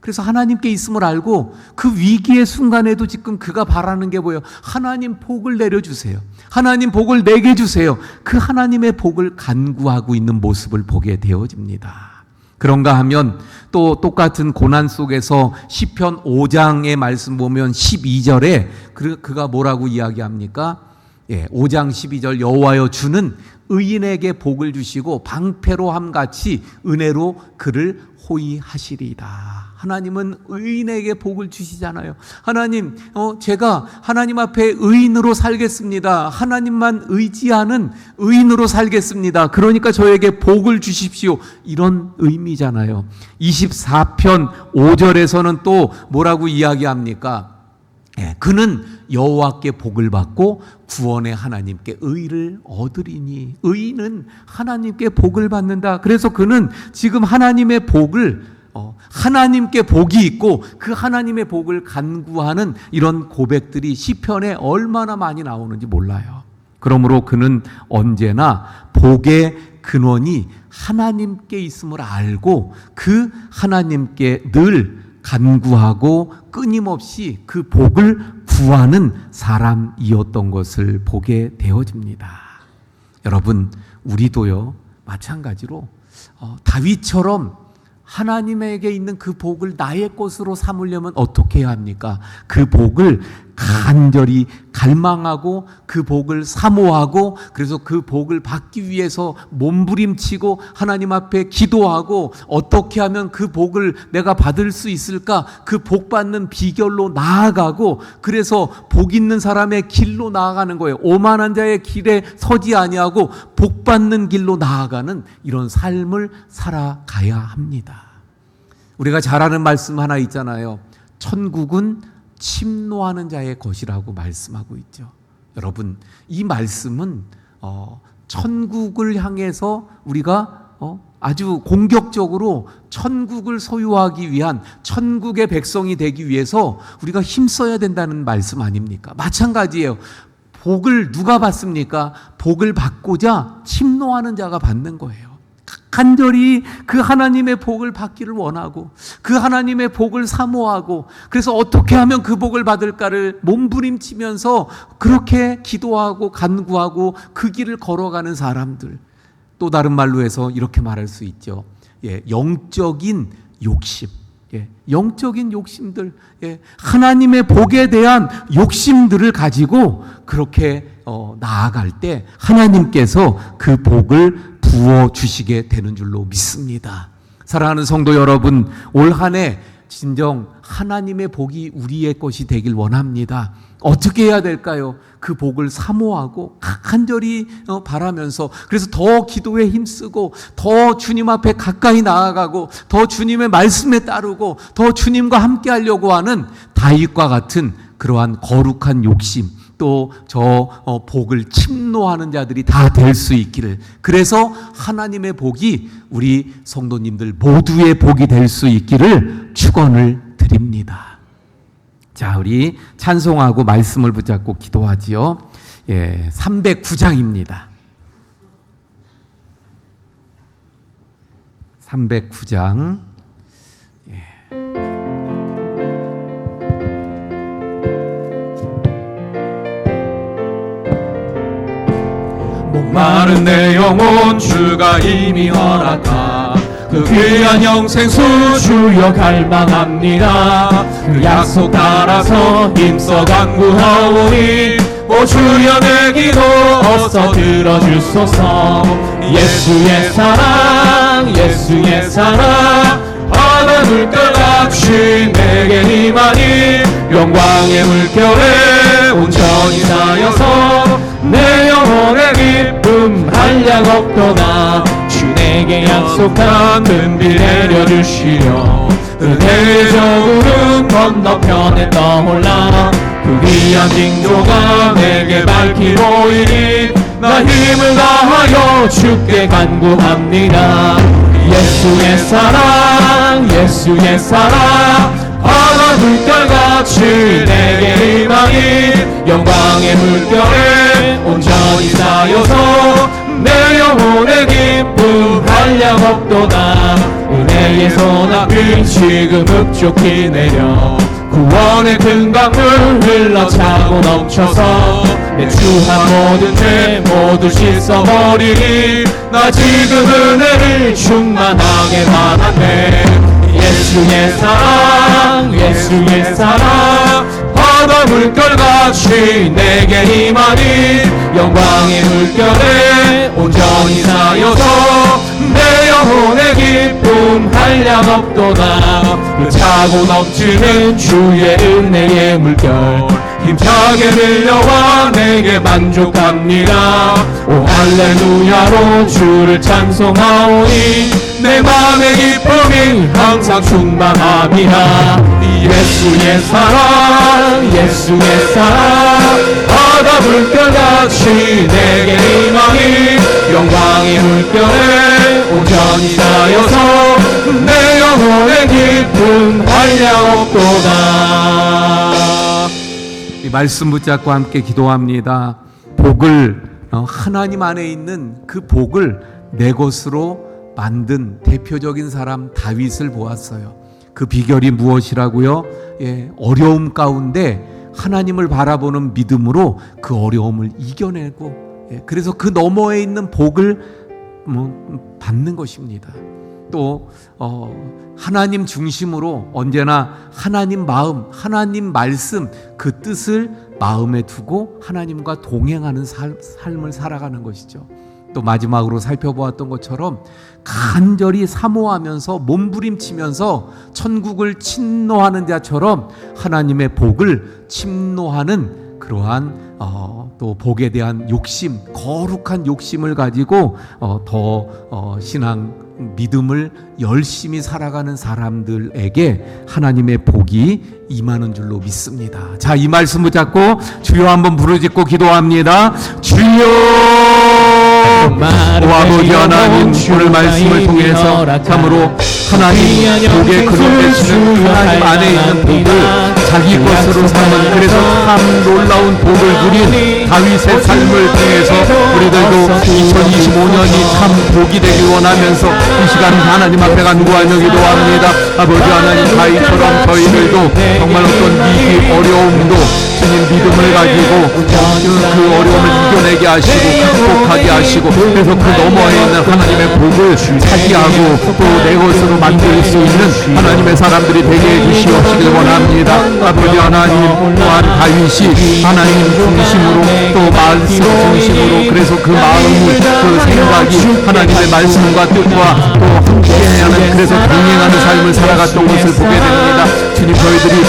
그래서 하나님께 있음을 알고 그 위기의 순간에도 지금 그가 바라는 게 뭐예요? 하나님 복을 내려주세요. 하나님 복을 내게 주세요. 그 하나님의 복을 간구하고 있는 모습을 보게 되어집니다. 그런가 하면 또 똑같은 고난 속에서 시편 5장의 말씀 보면 12절에 그가 뭐라고 이야기합니까? 5장 12절 여호와여 주는 의인에게 복을 주시고 방패로 함같이 은혜로 그를 호위하시리이다. 하나님은 의인에게 복을 주시잖아요. 하나님, 제가 하나님 앞에 의인으로 살겠습니다. 하나님만 의지하는 의인으로 살겠습니다. 그러니까 저에게 복을 주십시오. 이런 의미잖아요. 24편 5절에서는 또 뭐라고 이야기합니까? 그는 여호와께 복을 받고 구원의 하나님께 의를 얻으리니. 의인은 하나님께 복을 받는다. 그래서 그는 지금 하나님의 복을 하나님께 복이 있고 그 하나님의 복을 간구하는 이런 고백들이 시편에 얼마나 많이 나오는지 몰라요. 그러므로 그는 언제나 복의 근원이 하나님께 있음을 알고 그 하나님께 늘 간구하고 끊임없이 그 복을 구하는 사람이었던 것을 보게 되어집니다. 여러분, 우리도요 마찬가지로 다윗처럼 하나님에게 있는 그 복을 나의 것으로 삼으려면 어떻게 해야 합니까? 그 복을 간절히 갈망하고 그 복을 사모하고 그래서 그 복을 받기 위해서 몸부림치고 하나님 앞에 기도하고 어떻게 하면 그 복을 내가 받을 수 있을까? 그 복 받는 비결로 나아가고 그래서 복 있는 사람의 길로 나아가는 거예요. 오만한 자의 길에 서지 아니하고 복 받는 길로 나아가는 이런 삶을 살아가야 합니다. 우리가 잘 아는 말씀 하나 있잖아요. 천국은 침노하는 자의 것이라고 말씀하고 있죠. 여러분, 이 말씀은 천국을 향해서 우리가 아주 공격적으로 천국을 소유하기 위한 천국의 백성이 되기 위해서 우리가 힘써야 된다는 말씀 아닙니까? 마찬가지예요. 복을 누가 받습니까? 복을 받고자 침노하는 자가 받는 거예요. 간절히 그 하나님의 복을 받기를 원하고 그 하나님의 복을 사모하고 그래서 어떻게 하면 그 복을 받을까를 몸부림치면서 그렇게 기도하고 간구하고 그 길을 걸어가는 사람들. 또 다른 말로 해서 이렇게 말할 수 있죠. 영적인 욕심. 영적인 욕심들, 하나님의 복에 대한 욕심들을 가지고 그렇게 나아갈 때 하나님께서 그 복을 부어주시게 되는 줄로 믿습니다. 사랑하는 성도 여러분, 올 한 해 진정 하나님의 복이 우리의 것이 되길 원합니다. 어떻게 해야 될까요? 그 복을 사모하고 간절히 바라면서 그래서 더 기도에 힘쓰고 더 주님 앞에 가까이 나아가고 더 주님의 말씀에 따르고 더 주님과 함께 하려고 하는 다윗과 같은 그러한 거룩한 욕심 또 저 복을 침노하는 자들이 다 될 수 있기를 그래서 하나님의 복이 우리 성도님들 모두의 복이 될 수 있기를 축원을 드립니다. 자, 우리 찬송하고 말씀을 붙잡고 기도하지요. 309장입니다. 309장. 목마른 내 영혼 주가 이미 허락하 그 귀한 영생수 주여 갈망합니다. 그 약속 따라서 힘써 간구하오니 오 주여 내 기도 어서 들어주소서. 예수의 사랑 예수의 사랑 바다 물결같이 내게 임하니 영광의 물결에 온전히 쌓여서 내 영혼의 기쁨 한량 없도다. 주 내게 약속한 은빛 내려주시려 은혜의 저구름 건너편에 떠올라 그 귀한 징조가 내게 밝히노이니 나 힘을 다하여 주께 간구합니다. 예수의 사랑 예수의 사랑 바다 물결같이 내게 임하니 영광의 물결에 온전히 쌓여서 내 영혼의 기쁨 한량 없도다. 은혜의 소낙이 지금 흡족히 내려 구원의 큰 강물 흘러차고 넘쳐서 내 추한 모든 죄 모두 씻어버리니 나 지금 은혜를 충만하게 받았네. 예수의 사랑 예수의 사랑 바다 물결같이 내게 임하니 영광의 물결에 온전히 쌓여서 내 영혼의 기쁨 한량 없도다. 그 차고 넘치는 주의 은혜의 물결 힘차게 흘려와 내게 만족합니다. 오 할렐루야로 주를 찬송하오니 내 맘의 기쁨이 항상 충만함이라. 예수의 사랑 예수의 사랑 바다 물결같이 내게 임하니 영광의 물결에 온전히 쌓여서 내 영혼의 기쁨 한량 없도다. 이 말씀 붙잡고 함께 기도합니다. 복을 하나님 안에 있는 그 복을 내 것으로 만든 대표적인 사람 다윗을 보았어요. 그 비결이 무엇이라고요? 어려움 가운데 하나님을 바라보는 믿음으로 그 어려움을 이겨내고 그래서 그 너머에 있는 복을 받는 것입니다. 또 하나님 중심으로 언제나 하나님 마음, 하나님 말씀 그 뜻을 마음에 두고 하나님과 동행하는 삶을 살아가는 것이죠. 또 마지막으로 살펴보았던 것처럼 간절히 사모하면서 몸부림치면서 천국을 침노하는 자처럼 하나님의 복을 침노하는 그러한 또 복에 대한 욕심, 거룩한 욕심을 가지고 더 신앙 믿음을 열심히 살아가는 사람들에게 하나님의 복이 임하는 줄로 믿습니다. 자, 이 말씀 붙잡고 주여 한번 부르짖고 기도합니다. 주여! 오 아버지 하나님, 오늘 말씀을 통해서 참으로 하나님 복에 근원되시는 하나님 안에 있는 복을 자기 것으로 삼은 그래서 참 놀라운 복을 누린 다윗의 삶을 통해서 우리들도 2025년이 참 복이 되길 원하면서 이 시간 하나님 앞에 간구하며 기도합니다. 아버지 하나님, 다윗처럼 저희들도 정말 어떤 위기 어려움도 주님 믿음을 가지고 그 어려움을 이겨내게 하시고 극복하게 하시고 그래서 그 너머에 있는 하나님의 복을 차지하고 또 내 것으로 만들 수 있는 하나님의 사람들이 되게 해주시옵시길 원합니다. 아버지 하나님, 또한 다윗이 하나님 중심으로 또 말씀 중심으로 그래서 그 마음이 그 생각이 하나님의 말씀과 뜻과 또 함께하는 그래서 동행하는 삶을 살아갔던 것을 보게 됩니다. 주님, 저희들이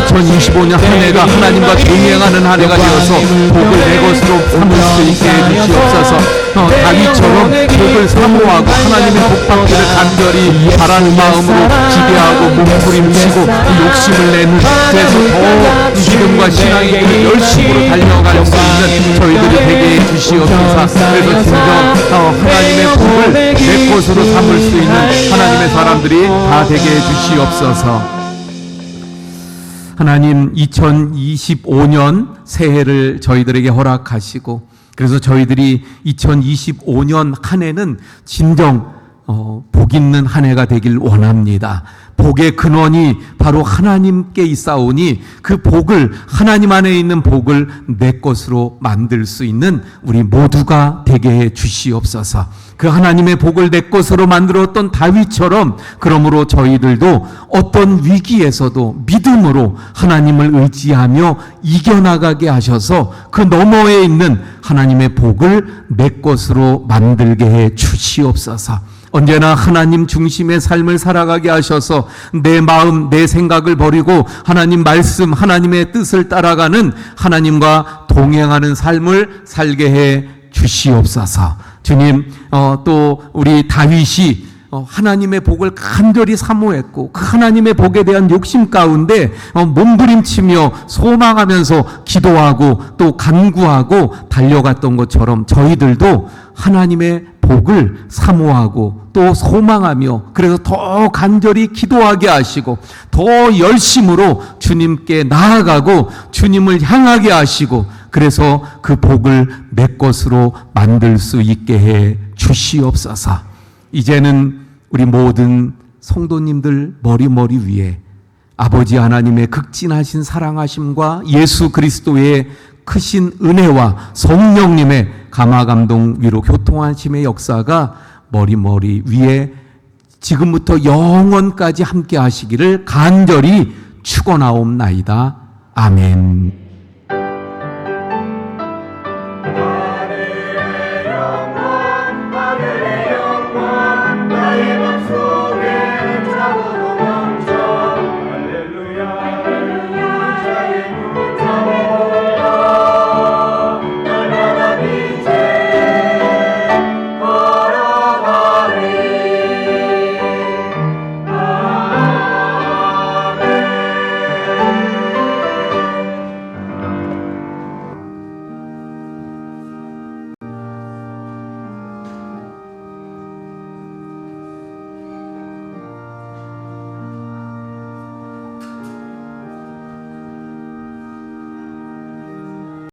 2025년 한 해가 하나님과 동행하는 한 해가 되어서 복을 내 것으로 삼을 수 있게 해주시옵소서. 다윗처럼 복을 사모하고 하나님의 복 받기를 간절히 바라는 마음으로 기대하고 몸부림치고 욕심을 내는 그래서 더 믿음과 신앙의 열심으로 달려갈 수 있는 저희들이 되게 해주시옵소서. 그래서 진정 하나님의 복을 내 것으로 삼을 수 있는 하나님의 사람들이 다 되게 해주시옵소서. 하나님, 2025년 새해를 저희들에게 허락하시고 그래서 저희들이 2025년 한 해는 진정 복 있는 한 해가 되길 원합니다. 복의 근원이 바로 하나님께 있사오니 그 복을 하나님 안에 있는 복을 내 것으로 만들 수 있는 우리 모두가 되게 해 주시옵소서. 그 하나님의 복을 내 것으로 만들었던 다윗처럼 그러므로 저희들도 어떤 위기에서도 믿음으로 하나님을 의지하며 이겨나가게 하셔서 그 너머에 있는 하나님의 복을 내 것으로 만들게 해 주시옵소서. 언제나 하나님 중심의 삶을 살아가게 하셔서 내 마음, 내 생각을 버리고 하나님 말씀, 하나님의 뜻을 따라가는 하나님과 동행하는 삶을 살게 해 주시옵소서. 주님, 또 우리 다윗이 하나님의 복을 간절히 사모했고 그 하나님의 복에 대한 욕심 가운데 몸부림치며 소망하면서 기도하고 또 간구하고 달려갔던 것처럼 저희들도 하나님의 복을 사모하고 또 소망하며 그래서 더 간절히 기도하게 하시고 더 열심으로 주님께 나아가고 주님을 향하게 하시고 그래서 그 복을 내 것으로 만들 수 있게 해 주시옵소서. 이제는 우리 모든 성도님들 머리 위에 아버지 하나님의 극진하신 사랑하심과 예수 그리스도의 크신 은혜와 성령님의 감화감동 위로 교통하심의 역사가 머리 위에 지금부터 영원까지 함께 하시기를 간절히 축원하옵나이다. 아멘.